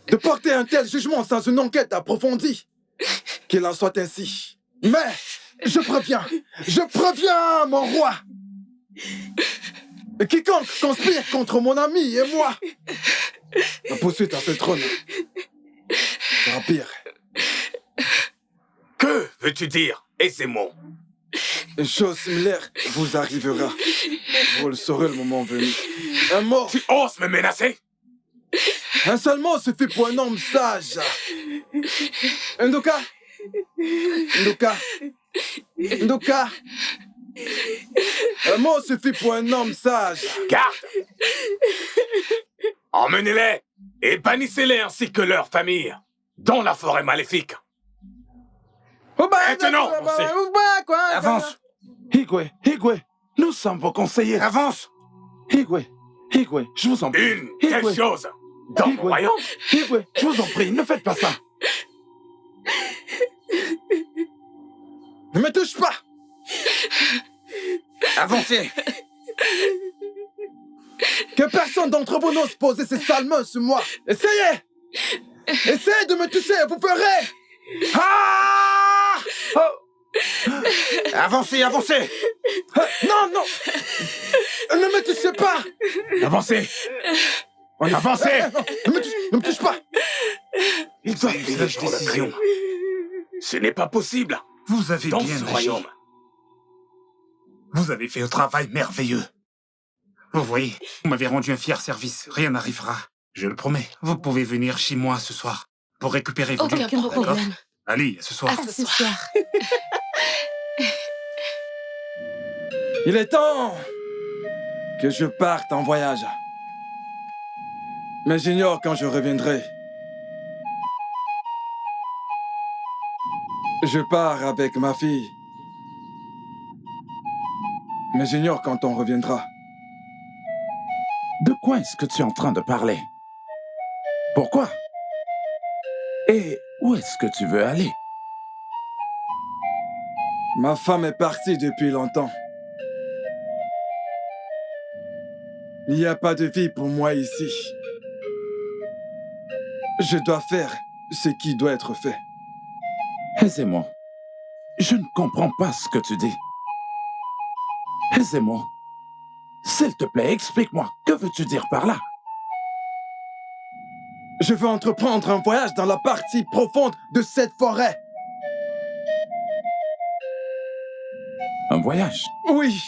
de porter un tel jugement sans une enquête approfondie, qu'il en soit ainsi. Mais je préviens, mon roi. Quiconque conspire contre mon ami et moi, la poursuite à ce trône sera pire. Que veux-tu dire, Ezemo? Une chose similaire vous arrivera. Vous le saurez le moment venu. Un mot. Tu oses me menacer? Un seul mot suffit pour un homme sage. Ndoka. Un mot suffit pour un homme sage. Garde! Emmenez-les et bannissez-les ainsi que leurs familles dans la forêt maléfique. Maintenant, avance. Higwe, nous sommes vos conseillers. Avance. Higwe, je vous en prie. Une telle chose dans mon royaume. Higwe, je vous en prie, ne faites pas ça. Ne me touche pas. Avancez. Que personne d'entre vous n'ose poser ses sales mains sur moi. Essayez de me toucher, vous ferez. Ah! Avancez. Non. Ne me touchez pas. Avancez. Avancez. Ne me touche pas. Ils doivent finir dans le crime. Ce n'est pas possible. Vous avez Dans bien ce agi. royaume. Vous avez fait un travail merveilleux. Vous voyez, vous m'avez rendu un fier service. Rien n'arrivera. Je le promets. Vous pouvez venir chez moi ce soir pour récupérer vos Aucun biens. problème. D'accord? Allez, à ce soir. À ce soir. Il est temps que je parte en voyage. Mais j'ignore quand je reviendrai. Je pars avec ma fille. Mais j'ignore quand on reviendra. De quoi est-ce que tu es en train de parler? Pourquoi? Et où est-ce que tu veux aller? Ma femme est partie depuis longtemps. Il n'y a pas de vie pour moi ici. Je dois faire ce qui doit être fait. Ezemo, je ne comprends pas ce que tu dis. Ezemo, s'il te plaît, explique-moi, que veux-tu dire par là? Je veux entreprendre un voyage dans la partie profonde de cette forêt. Un voyage? Oui.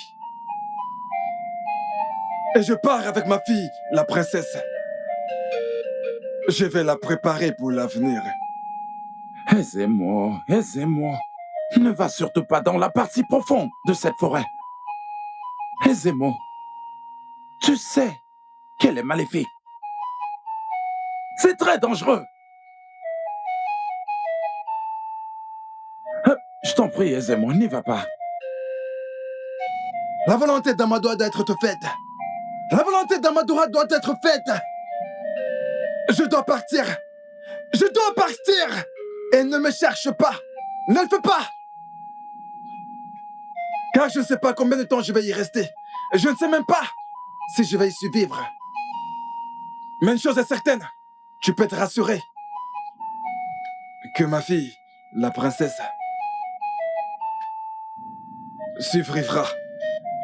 Et je pars avec ma fille, la princesse. Je vais la préparer pour l'avenir. Ezemo, ne va surtout pas dans la partie profonde de cette forêt. Ezemo, tu sais qu'elle est maléfique. C'est très dangereux. Je t'en prie, Ezemo, n'y va pas. La volonté d'Amadora doit être faite. La volonté d'Amadora doit être faite. Je dois partir. Et ne me cherche pas. Ne le fais pas. Car je ne sais pas combien de temps je vais y rester. Je ne sais même pas si je vais y survivre. Mais une chose est certaine, tu peux te rassurer que ma fille, la princesse, survivra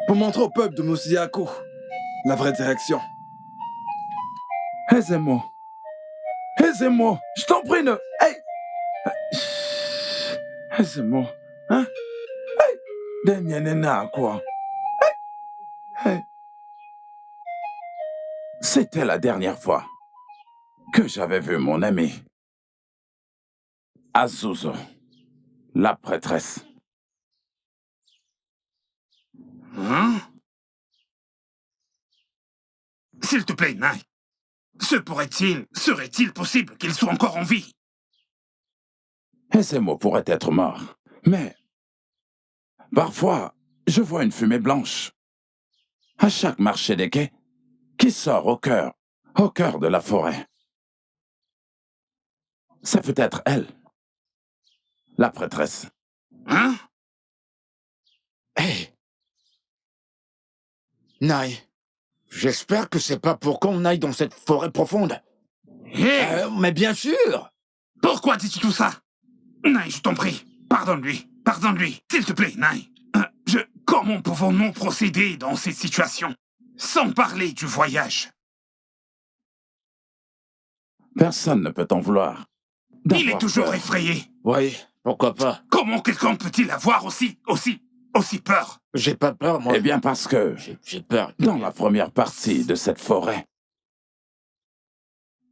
pour montrer au peuple de Musayaku la vraie direction. Ezemo, je t'en prie, ne... Hey! Ezemo, hein? Hey! Denyanena, quoi? Hey! C'était la dernière fois que j'avais vu mon ami Azuzo, la prêtresse. S'il te plaît, Nai. Serait-il possible qu'il soit encore en vie? Et ces mots pourraient être morts. Mais parfois, je vois une fumée blanche à chaque marché des quais qui sort au cœur de la forêt. Ça peut être elle, la prêtresse. Hein? Hé Nai, j'espère que c'est pas pour qu'on aille dans cette forêt profonde. Hé! Mais bien sûr! Pourquoi dis-tu tout ça? Nai, je t'en prie, pardonne-lui, s'il te plaît, Nai. Comment pouvons-nous procéder dans cette situation? Sans parler du voyage. Personne ne peut t'en vouloir. Il est toujours effrayé. Oui, pourquoi pas? Comment quelqu'un peut-il avoir aussi peur? J'ai pas peur, moi. Eh bien parce que, J'ai peur. dans la première partie de cette forêt,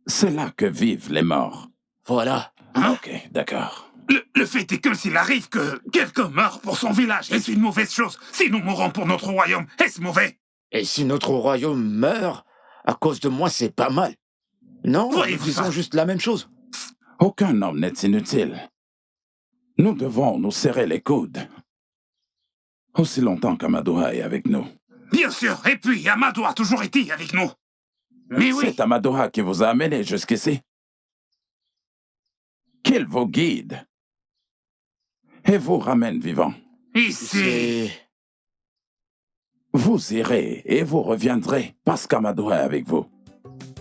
c'est là que vivent les morts. Voilà. Hein? Ok, d'accord. Le fait est que s'il arrive que quelqu'un meurt pour son village, est-ce une mauvaise chose? Si nous mourons pour notre royaume, est-ce mauvais? Et si notre royaume meurt, à cause de moi, c'est pas mal. Non, nous disons juste la même chose. Aucun homme n'est inutile. Nous devons nous serrer les coudes. Aussi longtemps qu'Amadoha est avec nous. Bien sûr, et puis Amado a toujours été avec nous. Mais oui. C'est Amadoha qui vous a amené jusqu'ici. Qu'il vous guide et vous ramène vivant. Ici. Vous irez et vous reviendrez parce qu'Amadoha est avec vous.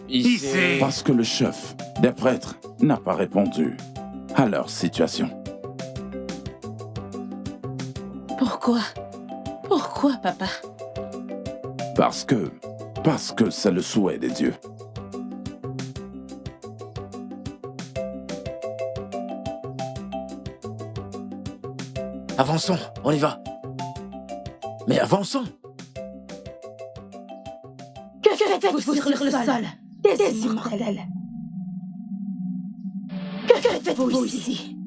Ici. Parce que le chef des prêtres n'a pas répondu à leur situation. Pourquoi? Pourquoi, papa? Parce que c'est le souhait des dieux. Avançons, on y va. Mais avançons. Que faites-vous sur le sol des immortels? Que faites-vous ici?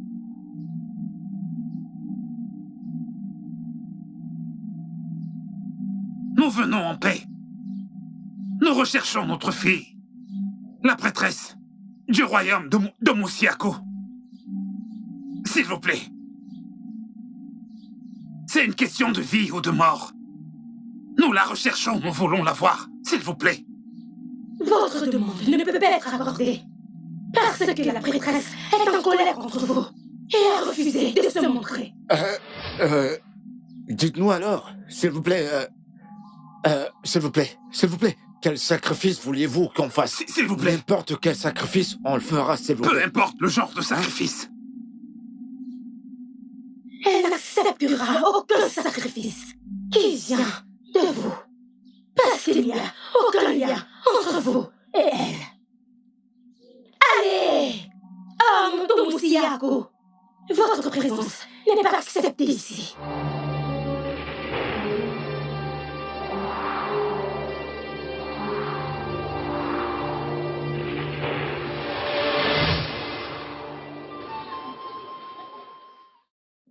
Nous venons en paix. Nous recherchons notre fille, la prêtresse du royaume de Moussiako. S'il vous plaît. C'est une question de vie ou de mort. Nous la recherchons, nous voulons la voir, s'il vous plaît. Votre demande ne peut pas être accordée. Parce que la prêtresse est en colère contre vous et a refusé de se montrer. Dites-nous alors, s'il vous plaît, s'il vous plaît, quel sacrifice vouliez-vous qu'on fasse? S'il vous plaît. N'importe quel sacrifice, on le fera, s'il vous plaît. Peu importe le genre de sacrifice. Elle n'acceptera aucun sacrifice qui vient de vous. Parce qu'il n'y a aucun lien entre vous et elle. Allez! Amdo Moussiako, votre présence n'est pas acceptée ici.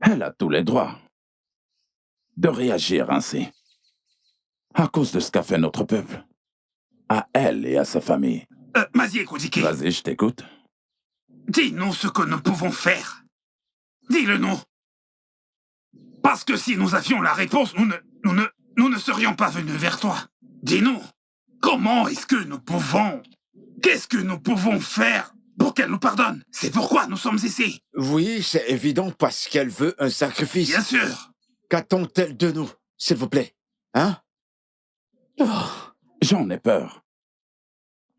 Elle a tous les droits de réagir ainsi. À cause de ce qu'a fait notre peuple. À elle et à sa famille. Mazie Kodike. Vas-y, je t'écoute. Dis-nous ce que nous pouvons faire. Dis-le-nous. Parce que si nous avions la réponse, nous ne serions pas venus vers toi. Dis-nous, comment est-ce que nous pouvons... Qu'est-ce que nous pouvons faire pour qu'elle nous pardonne? C'est pourquoi nous sommes ici. Oui, c'est évident, parce qu'elle veut un sacrifice. Bien sûr. Qu'attend-elle de nous, s'il vous plaît? Hein? J'en ai peur.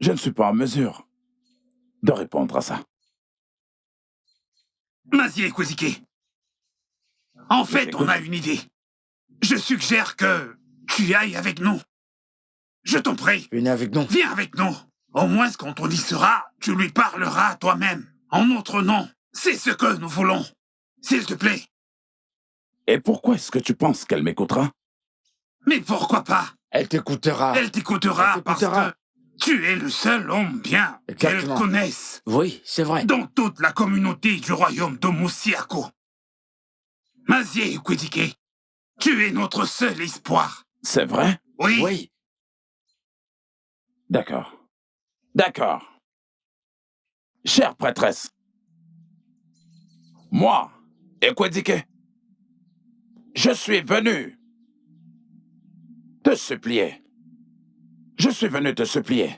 Je ne suis pas en mesure de répondre à ça. Mazie Kodike. En fait, on a une idée. Je suggère que tu ailles avec nous. Je t'en prie. Viens avec nous. Viens avec nous. Au moins, quand on y sera, tu lui parleras toi-même, en notre nom. C'est ce que nous voulons. S'il te plaît. Et pourquoi est-ce que tu penses qu'elle m'écoutera? Mais pourquoi pas? Elle t'écoutera. Elle t'écoutera parce que tu es le seul homme bien qu'elle connaisse. Oui, c'est vrai. Dans toute la communauté du royaume de Moussiako. Mazie Kodike, tu es notre seul espoir. C'est vrai? Oui. Oui. D'accord. D'accord. Chère prêtresse, moi, Ekwedike, je suis venu te supplier. Je suis venu te supplier.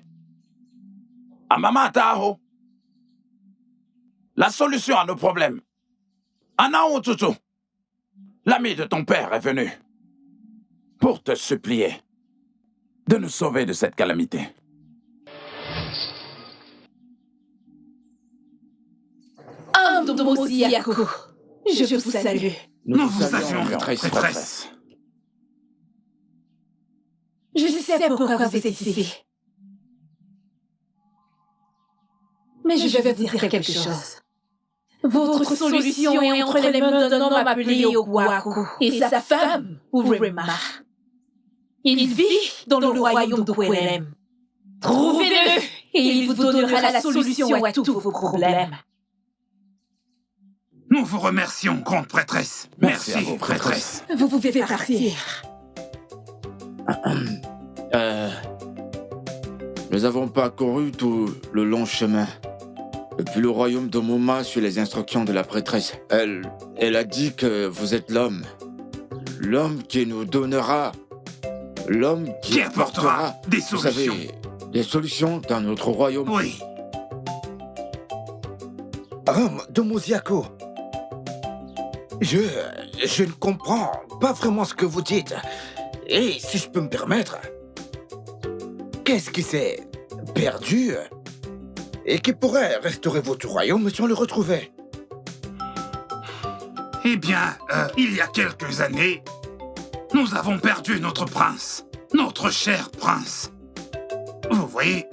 Amama Taho, la solution à nos problèmes. Anao Tutu, l'ami de ton père est venu pour te supplier de nous sauver de cette calamité. Mosiako, je vous salue. Nous vous saluons, prêtresse. Je sais pourquoi vous êtes ici. Mais je vais vous dire quelque chose. Votre solution est entre les mains d'un homme appelé Ogwaku et sa femme, Urema. Il vit dans le royaume de Kwerem. Trouvez-le et il vous donnera la solution à tous vos problèmes. Nous vous remercions, grande prêtresse. Merci, prêtresse. Vous pouvez partir. Nous n'avons pas couru tout le long chemin. Depuis le royaume de Moma, sur les instructions de la prêtresse, elle a dit que vous êtes l'homme. L'homme qui nous donnera. L'homme qui apportera des solutions. Vous savez, des solutions dans notre royaume. Oui. Homme de Mosiako, je ne comprends pas vraiment ce que vous dites. Et si je peux me permettre, qu'est-ce qui s'est perdu et qui pourrait restaurer votre royaume si on le retrouvait? Eh bien, il y a quelques années, nous avons perdu notre prince, notre cher prince. Vous voyez,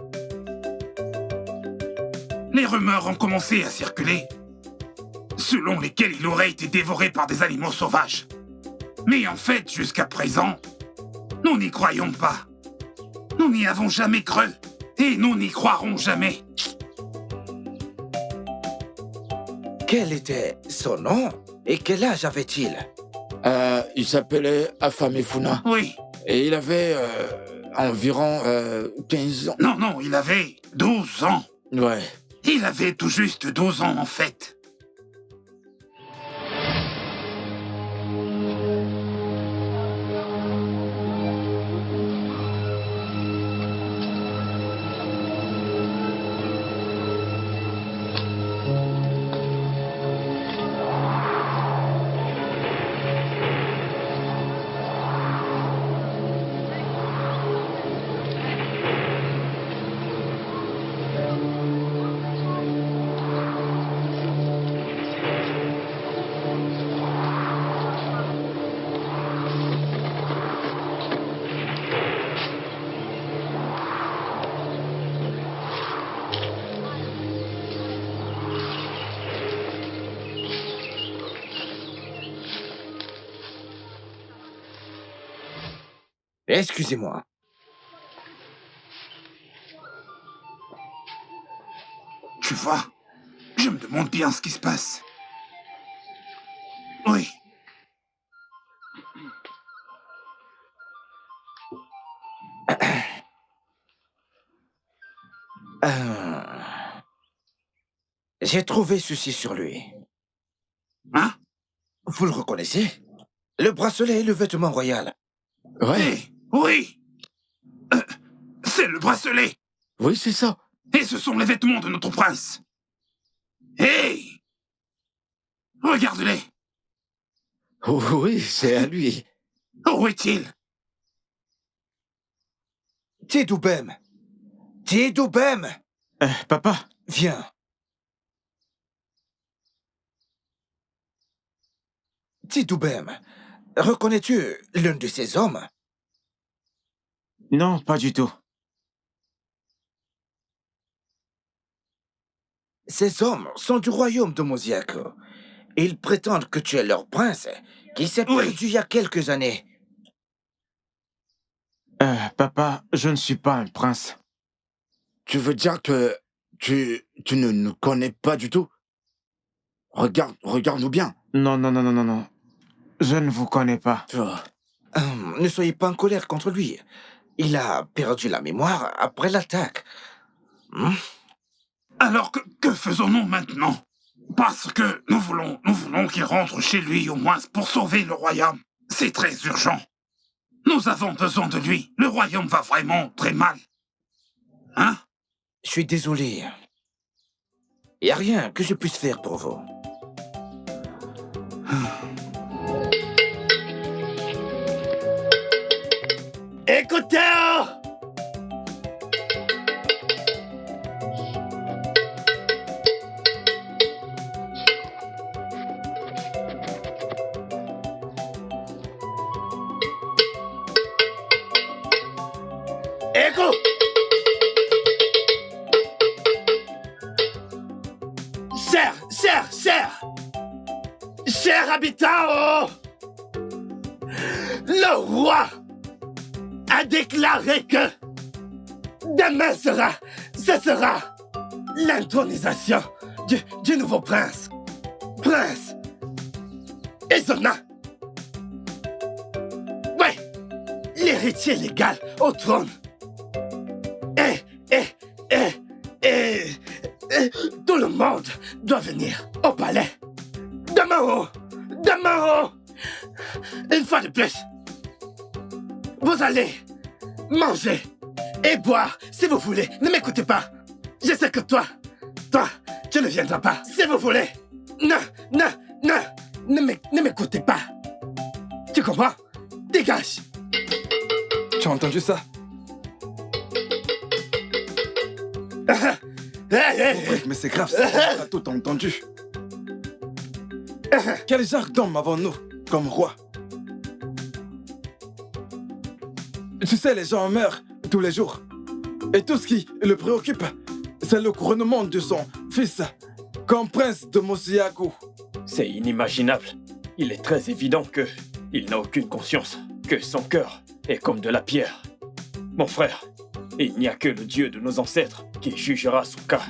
les rumeurs ont commencé à circuler, selon lesquelles il aurait été dévoré par des animaux sauvages. Mais en fait, jusqu'à présent, nous n'y croyons pas. Nous n'y avons jamais cru, et nous n'y croirons jamais. Quel était son nom et quel âge avait-il? Il s'appelait Afamefuna. Oui. Et il avait environ 15 ans. Non, il avait 12 ans. Ouais. Il avait tout juste 12 ans, en fait. Excusez-moi. Tu vois, je me demande bien ce qui se passe. Oui. J'ai trouvé ceci sur lui. Hein? Vous le reconnaissez? Le bracelet et le vêtement royal. Ouais. Oui. C'est le bracelet. Oui, c'est ça. Et ce sont les vêtements de notre prince. Hey! Regarde-les. Oh, oui, c'est à lui. Où est-il? Tidoubem. Tidoubem. Papa. Viens. Tidoubem, reconnais-tu l'un de ces hommes? Non, pas du tout. Ces hommes sont du royaume de Mosiako. Ils prétendent que tu es leur prince, qui s'est perdu il y a quelques années. Papa, je ne suis pas un prince. Tu veux dire que tu ne nous connais pas du tout? Regarde-nous bien. Non. Je ne vous connais pas. Ne soyez pas en colère contre lui. Il a perdu la mémoire après l'attaque. Alors que faisons-nous maintenant? Parce que nous voulons qu'il rentre chez lui au moins pour sauver le royaume. C'est très urgent. Nous avons besoin de lui. Le royaume va vraiment très mal. Hein? Je suis désolé. Il n'y a rien que je puisse faire pour vous. Écoutez-moi! Écoute! Chers habitants, le roi a déclaré que demain ce sera l'intronisation du nouveau prince. Prince Izona. Oui, l'héritier légal au trône. Et tout le monde doit venir au palais. Demain, une fois de plus, vous allez manger et boire si vous voulez. Ne m'écoutez pas. Je sais que toi, tu ne viendras pas. Si vous voulez. Ne m'écoutez pas. Tu comprends? Dégage. Tu as entendu ça? Mais c'est grave, on a tout entendu. Quel genre d'homme avons-nous comme roi? Tu sais, les gens meurent tous les jours. Et tout ce qui le préoccupe, c'est le couronnement de son fils comme prince de Mosiaku. C'est inimaginable. Il est très évident que il n'a aucune conscience, que son cœur est comme de la pierre. Mon frère, il n'y a que le Dieu de nos ancêtres qui jugera son cas.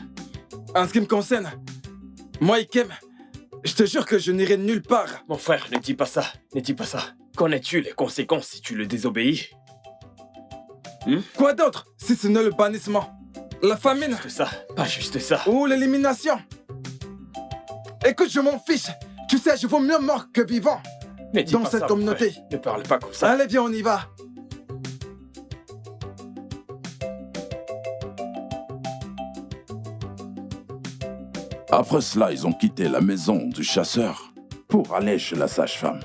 En ce qui me concerne, moi, Ikem, je te jure que je n'irai nulle part. Mon frère, ne dis pas ça, ne dis pas ça. Connais-tu les conséquences si tu le désobéis? Quoi d'autre si ce n'est le bannissement? La famine? Juste ça, pas juste ça. Ou l'élimination? Écoute, je m'en fiche. Tu sais, je vaux mieux mort que vivant Ne dis dans pas cette ça, communauté. Ne parle pas comme ça. Allez, viens, on y va. Après cela, ils ont quitté la maison du chasseur pour aller chez la sage-femme.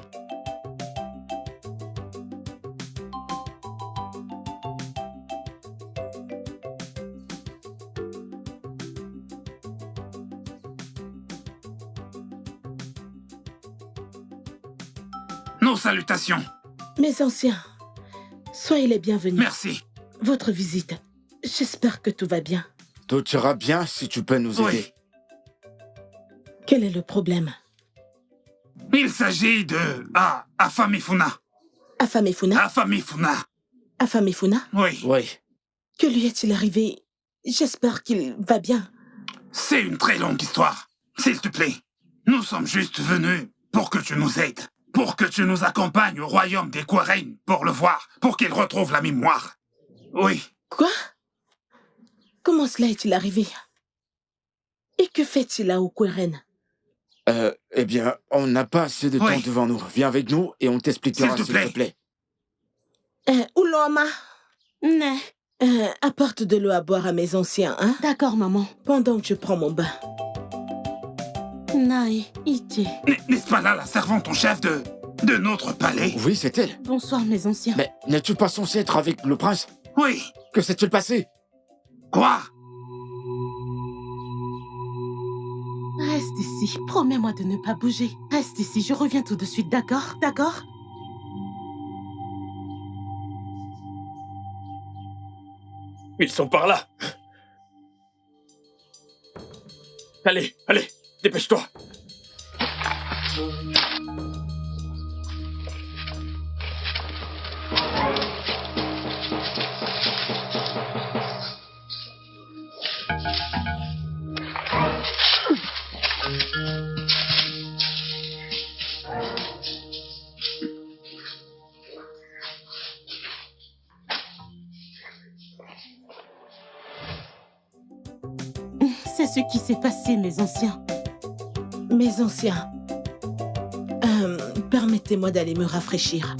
Nos salutations. Mes anciens, soyez les bienvenus. Merci. Votre visite. J'espère que tout va bien. Tout ira bien si tu peux nous aider. Quel est le problème? Il s'agit de Afamifuna. Afamifuna? Afamifuna. Afamifuna? Oui. Oui. Que lui est-il arrivé? J'espère qu'il va bien. C'est une très longue histoire. S'il te plaît, nous sommes juste venus pour que tu nous aides. Pour que tu nous accompagnes au royaume des Queren pour le voir, pour qu'il retrouve la mémoire. Oui. Quoi? Comment cela est-il arrivé? Et que fait-il là au Queren? Eh bien, on n'a pas assez de temps devant nous. Viens avec nous et on t'expliquera, s'il te plaît. Ouloma. Apporte de l'eau à boire à mes anciens, hein? D'accord, maman. Pendant que je prends mon bain. Naï, Iti. N'est-ce pas là la servante en chef de notre palais? Oui, c'est elle. Bonsoir, mes anciens. Mais n'es-tu pas censé être avec le prince? Oui. Que s'est-il passé? Quoi? Reste ici. Promets-moi de ne pas bouger. Reste ici, je reviens tout de suite, d'accord? D'accord? Ils sont par là. Allez, allez, dépêche-toi. C'est ce qui s'est passé, mes anciens. Mes anciens, permettez-moi d'aller me rafraîchir.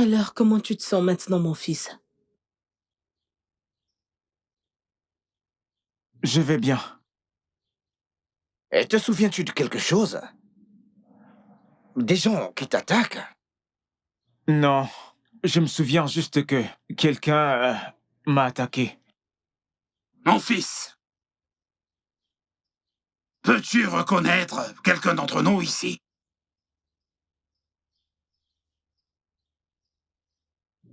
Alors, comment tu te sens maintenant, mon fils? Je vais bien. Et te souviens-tu de quelque chose? Des gens qui t'attaquent? Non, je me souviens juste que quelqu'un m'a attaqué. Mon fils, peux-tu reconnaître quelqu'un d'entre nous ici?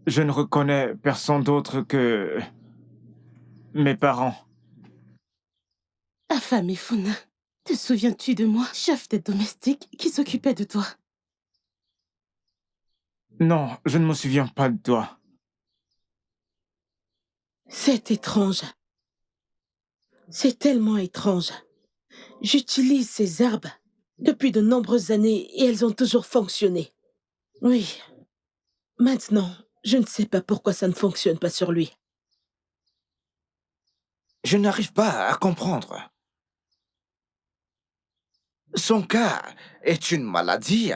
Je ne reconnais personne d'autre que mes parents. Affamé Funa, te souviens-tu de moi, chef des domestiques qui s'occupait de toi? Non, je ne me souviens pas de toi. C'est étrange. C'est tellement étrange. J'utilise ces herbes depuis de nombreuses années et elles ont toujours fonctionné. Oui. Maintenant, je ne sais pas pourquoi ça ne fonctionne pas sur lui. Je n'arrive pas à comprendre. Son cas est une maladie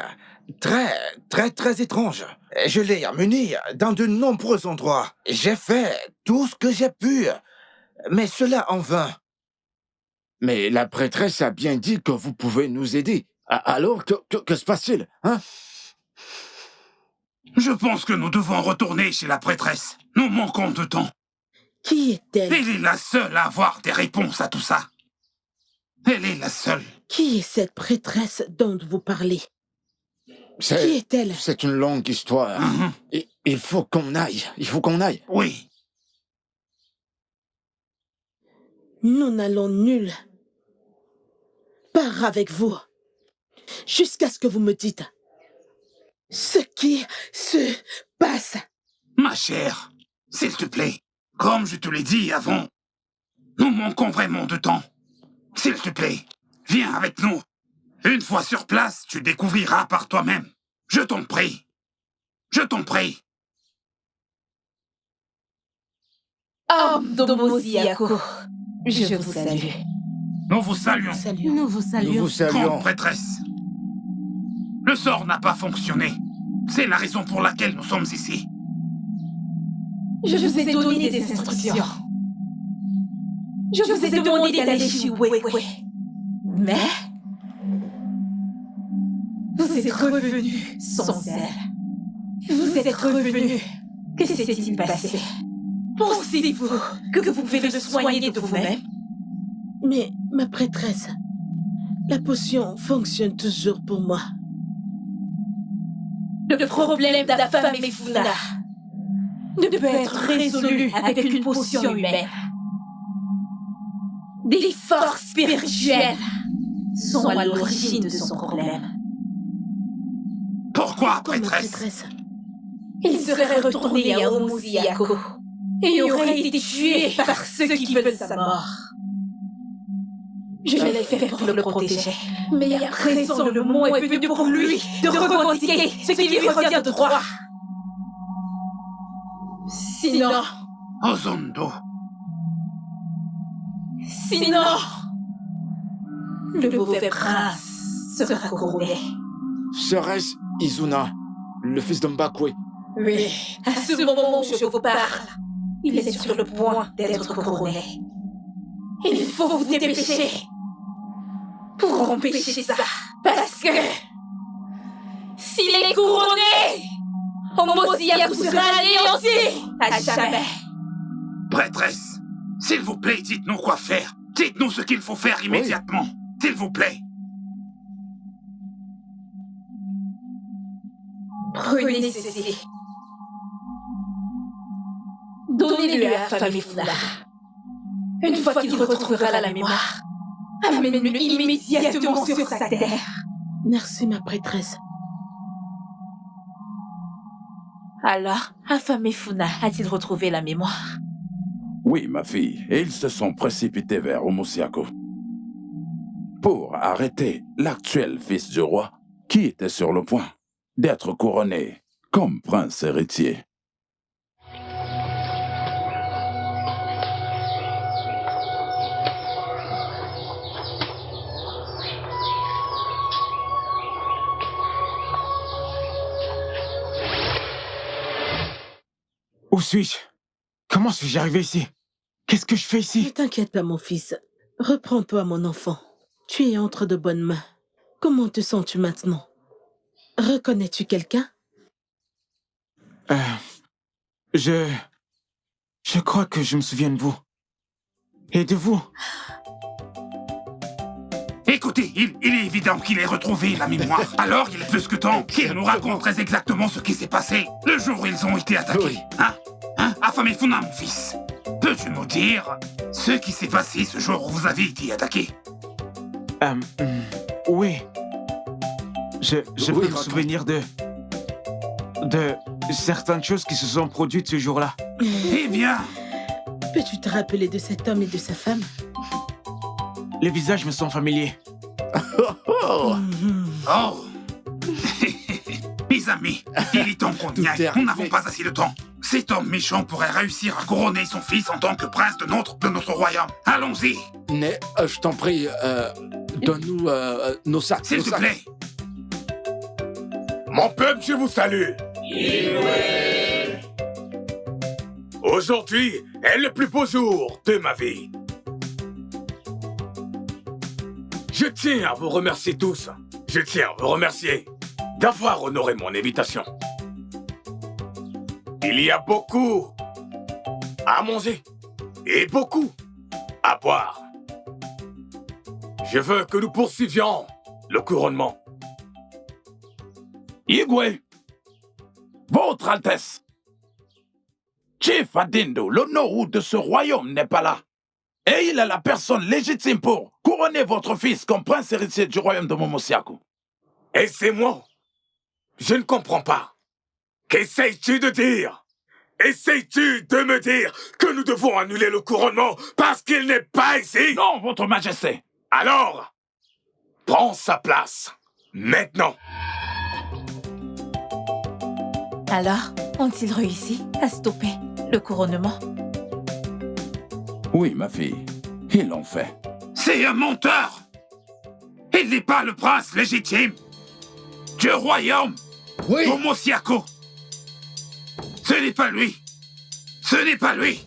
très étrange. Je l'ai amené dans de nombreux endroits. J'ai fait tout ce que j'ai pu, mais cela en vain. Mais la prêtresse a bien dit que vous pouvez nous aider. Alors, que se passe-t-il, hein? Je pense que nous devons retourner chez la prêtresse. Nous manquons de temps. Qui est-elle? Elle est la seule à avoir des réponses à tout ça. Elle est la seule. Qui est cette prêtresse dont vous parlez? Qui est-elle? C'est une longue histoire. Il faut qu'on aille. Il faut qu'on aille. Oui. Nous n'allons nulle part avec vous. Jusqu'à ce que vous me dites ce qui se passe. Ma chère, s'il te plaît, comme je te l'ai dit avant, nous manquons vraiment de temps. S'il te plaît, viens avec nous. Une fois sur place, tu découvriras par toi-même. Je t'en prie. Je t'en prie. Homme d'Omosiako, je vous salue. Nous vous saluons. Nous vous saluons. Nous vous saluons. Grande prêtresse. Le sort n'a pas fonctionné. C'est la raison pour laquelle nous sommes ici. Je vous ai donné des instructions. Je vous ai demandé d'aller chez Wekwe. Mais vous êtes revenu sans elle. Vous êtes revenu. Que s'est-il passé? Pensez-vous que vous pouvez le soigner de vous-même? Mais, ma prêtresse, la potion fonctionne toujours pour moi. Le problème d'Affamé Funa ne peut être résolu avec une potion humaine. Des forces spirituelles sont à l'origine de son problème. Pourquoi, prêtresse? il serait retourné à Omosiyako et aurait été tué par ceux qui veulent sa mort. Je l'ai fait pour le protéger, mais à présent le moment est venu pour lui de revendiquer ce qui lui revient de droit. Sinon... Ozondo. Sinon... le mauvais prince sera couronné. Serait-ce Izuna, le fils d'Mbakwe? Oui, à ce moment où je vous parle, il est sur le point d'être couronné. Il faut vous dépêcher pour empêcher ça, parce que s'il est couronné, Omosiyako sera anéanti à jamais. Prêtresse, s'il vous plaît, dites-nous quoi faire. Dites-nous ce qu'il faut faire immédiatement. Oui. S'il vous plaît. Prenez ceci. Donnez-le à Famifuna. Une fois qu'il retrouvera la mémoire, amène-le immédiatement sur sa terre. Merci, ma prêtresse. Alors, Afamifuna a-t-il retrouvé la mémoire? Oui, ma fille, et ils se sont précipités vers Omosiyako pour arrêter l'actuel fils du roi qui était sur le point d'être couronné comme prince héritier. Où suis-je? Comment suis-je arrivé ici? Qu'est-ce que je fais ici? Ne t'inquiète pas, mon fils. Reprends-toi, mon enfant. Tu es entre de bonnes mains. Comment te sens-tu maintenant? Reconnais-tu quelqu'un? Je crois que je me souviens de vous. Et de vous. Écoutez, il est évident qu'il ait retrouvé la mémoire. Alors, il est plus que temps qu'il nous raconte très exactement ce qui s'est passé le jour où ils ont été attaqués. Oui. Hein? Afamifuna, mon fils. Peux-tu nous dire ce qui s'est passé ce jour où vous avez été attaqués? Oui. Je peux me souvenir de certaines choses qui se sont produites ce jour-là. Eh bien... Peux-tu te rappeler de cet homme et de sa femme? Les visages me sont familiers. Oh. Mes amis, il est temps qu'on y aille. Nous n'avons pas assez de temps. Cet homme méchant pourrait réussir à couronner son fils en tant que prince de notre royaume. Allons-y. Mais, je t'en prie, donne-nous nos sacs. S'il te plaît. Mon peuple, je vous salue. Aujourd'hui est le plus beau jour de ma vie. Je tiens à vous remercier tous. Je tiens à vous remercier d'avoir honoré mon invitation. Il y a beaucoup à manger et beaucoup à boire. Je veux que nous poursuivions le couronnement. Igwe, Votre Altesse, Chief Adindo, le Nohou de ce royaume n'est pas là. Et il est la personne légitime pour couronner votre fils comme prince héritier du royaume de Omosiyako. Et c'est moi. Je ne comprends pas. Qu'essayes-tu de dire? Essayes-tu de me dire que nous devons annuler le couronnement parce qu'il n'est pas ici? Non, votre majesté. Alors, prends sa place, maintenant. Alors, ont-ils réussi à stopper le couronnement? Oui, ma fille, ils l'ont fait. C'est un menteur! Il n'est pas le prince légitime du royaume d'Omosiyako. Ce n'est pas lui. Ce n'est pas lui.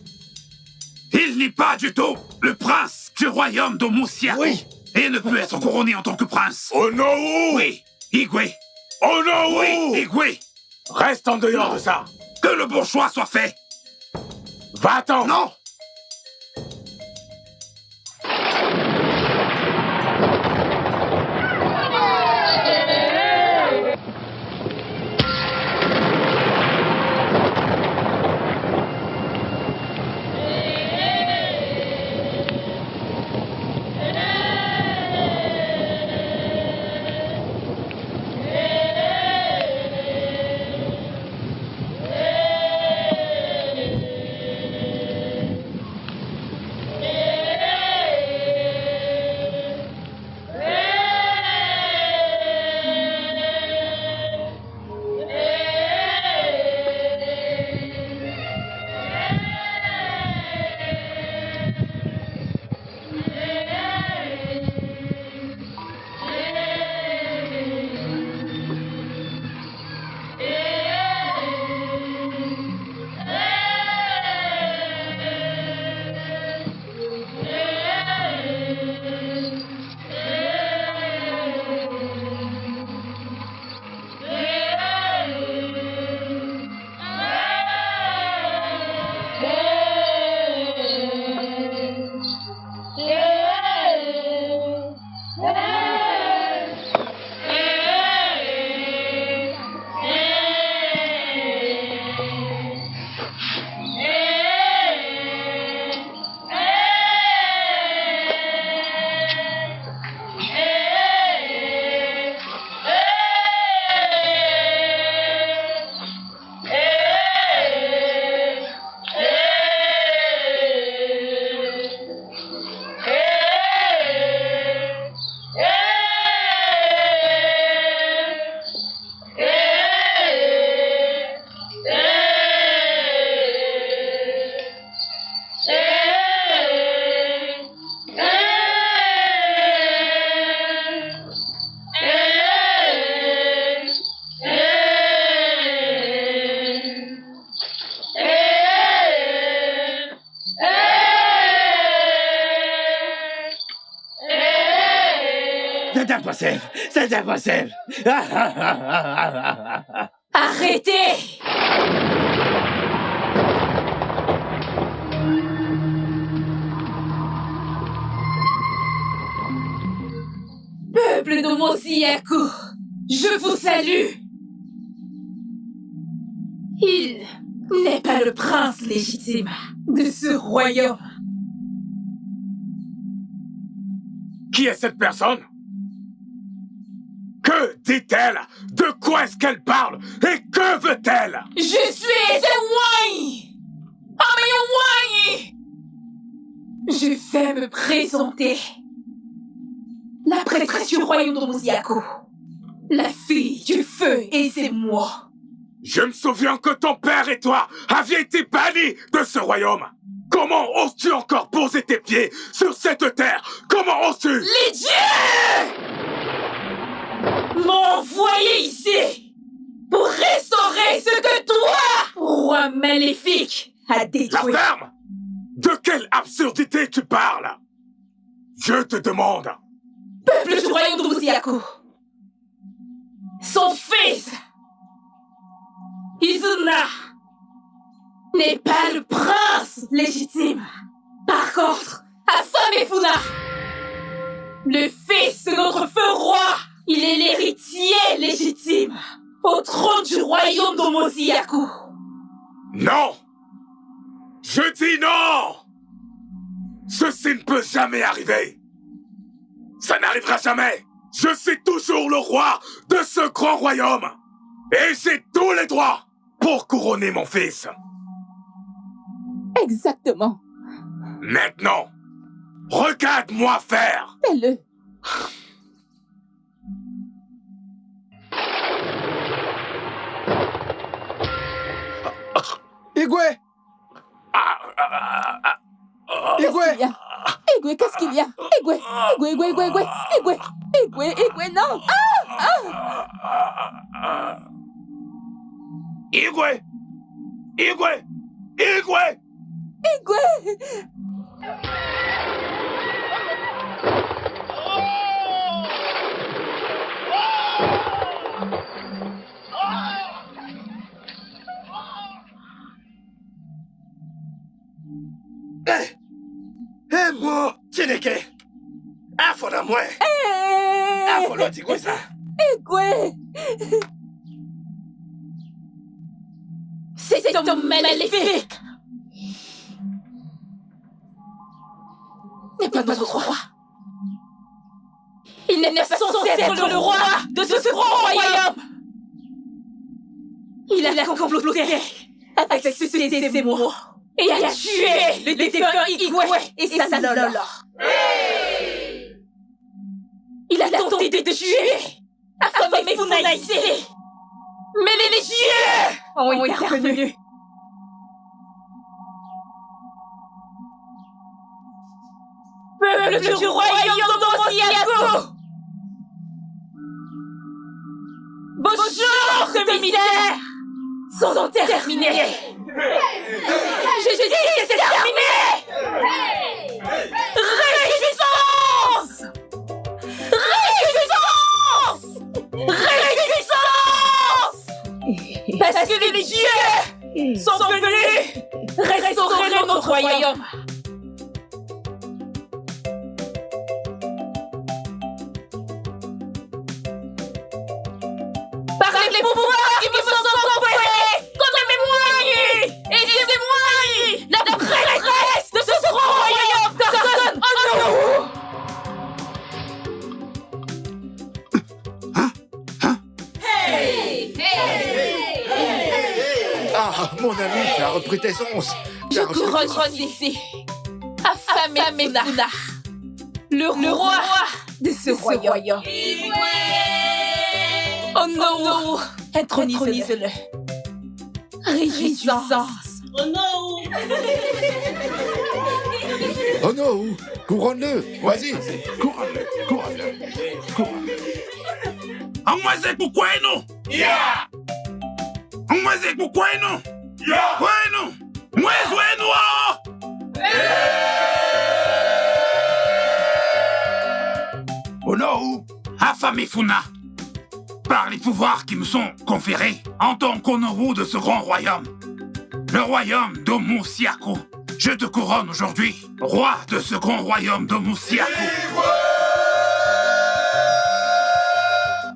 Il n'est pas du tout le prince du royaume d'Omosiyako. Oui. Et ne peut être couronné en tant que prince. Oh non! Oui, Igwe. Oh non! Oui, Igwe. Reste en dehors de ça. Que le bon choix soit fait. Va-t'en. Non. impossible. C'est impossible. Arrêtez! Peuple de Mosiyaku, je vous salue. Il n'est pas le prince légitime de ce royaume. Qui est cette personne? Que dit-elle? De quoi est-ce qu'elle parle? Et que veut-elle? Je suis Wai! Wai! Je vais me présenter. La prêtresse du royaume de Mosiyaku. La fille du feu, et c'est moi. Je me souviens que ton père et toi aviez été bannis de ce royaume. Comment oses-tu encore poser tes pieds sur cette terre? Comment oses-tu? Les dieux m'ont envoyé ici pour restaurer ce que toi, roi maléfique, a détruit. La ferme! De quelle absurdité tu parles? Je te demande. Peuple du royaume de Mosiyaku. Son fils, Izuna, n'est pas le prince légitime. Par contre, Asamefuna, le fils de notre feu roi, il est l'héritier légitime au trône du royaume de Mosiyaku. Non! Je dis non! Ceci ne peut jamais arriver. Ça n'arrivera jamais. Je suis toujours le roi de ce grand royaume. Et j'ai tous les droits pour couronner mon fils. Exactement. Maintenant, regarde-moi faire. Fais-le. Igwe! Igwe! Igwe, qu'est-ce qu'il y a? Igwe! Igwe, non! Igwe! Moi, Chineke! Afona moi! Afona Igwe ça! Igwe! C'est un homme maléfique! N'est pas notre roi! Il n'est pas censé être le roi de ce grand royaume! Il a comploté avec ce mots et a tué le défunt Igwe et sa Lola. Il a tenté de tuer Asamefuna ici! Mais les dieux ont intervenu. Peuple du royaume de Mosiyaku! Vos jours de misère sont terminés! Je dis, c'est terminé! Réjouissance! Parce que les dieux sont venus restaurer notre royaume! Par les pouvoirs qui me sont envoyés contre mes moyens! Et c'est moi, la prêtresse de ce grand royaume! T'ordonne! Oh non! Ah, mon ami, tu as repris tes onces. Je couronne ici Asamefuna, le roi de ce royaume. Oh non! Intronise-le. Réjouissance. Oh non! Oh non! Couronne-le! Vas-y! Couronne-le. Amweze kukwenu! Yeah! Amweze kukwenu! Yeah! Kwenu! Mwezi wenu! Oh non! affamé Funa, par les pouvoirs qui me sont conférés en tant qu'Honoru de ce grand royaume, le royaume d'Omusiaku. Je te couronne aujourd'hui, roi de ce grand royaume d'Omusiaku.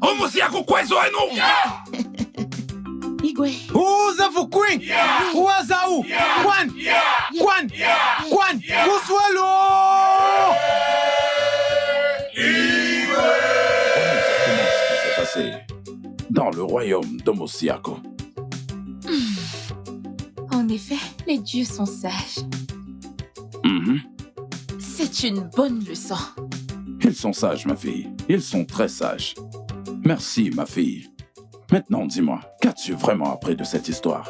Omusiaku Kwezo Enu! Igwe. Uza Fuquin! Uazau! Kwan! Kwan! Kwan! Uswalo! Dans le royaume d'Omusiaku. En effet, les dieux sont sages. Mhm. C'est une bonne leçon. Ils sont sages, ma fille. Ils sont très sages. Merci, ma fille. Maintenant, dis-moi, qu'as-tu vraiment appris de cette histoire?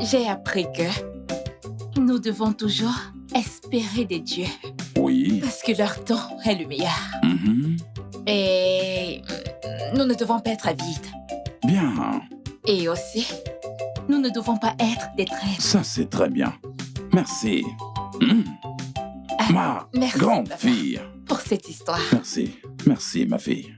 J'ai appris que nous devons toujours espérer des dieux. Oui. Parce que leur temps est le meilleur. Mhm. Et nous ne devons pas être avides. Bien. Et aussi, nous ne devons pas être des traîtres. Ça, c'est très bien. Merci. Ma merci, grande papa, fille. pour cette histoire. Merci. Merci, ma fille.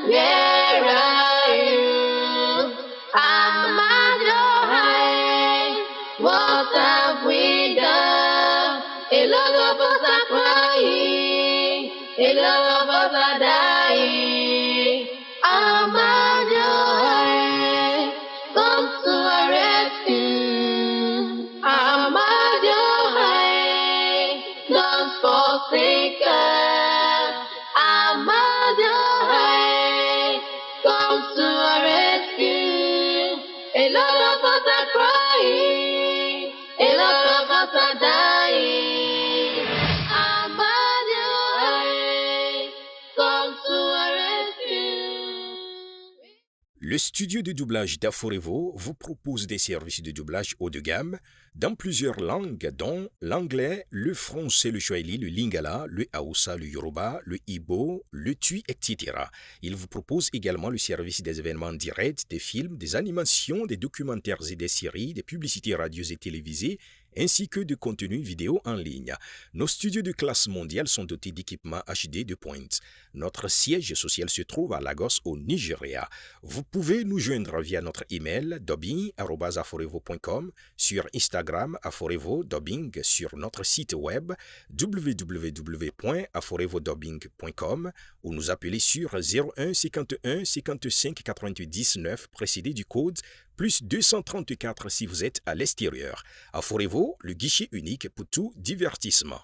Where are you? I'm at your high. What have we done? A lot of us are crying. A lot of us are dying. I'm at your high. Come to our rescue. I'm at your high. Don't forsake us. I'm at your high. Come to our rescue. A lot of us are crying. A lot of us are dying. I'm at your high. Come to our rescue. Le studio de doublage d'Aforevo vous propose des services de doublage haut de gamme dans plusieurs langues, dont l'anglais, le français, le swahili, le lingala, le hausa, le yoruba, le igbo, le tui, etc. Il vous propose également le service des événements directs, des films, des animations, des documentaires et des séries, des publicités radios et télévisées, ainsi que de contenus vidéo en ligne. Nos studios de classe mondiale sont dotés d'équipements HD de pointe. Notre siège social se trouve à Lagos, au Nigeria. Vous pouvez nous joindre via notre email dubbing@aforevo.com, sur Instagram Aforevo Dubbing, sur notre site web www.aforevodubbing.com ou nous appeler sur 01 51 55 90 9 précédé du code plus 234 si vous êtes à l'extérieur. Aforevo, le guichet unique pour tout divertissement.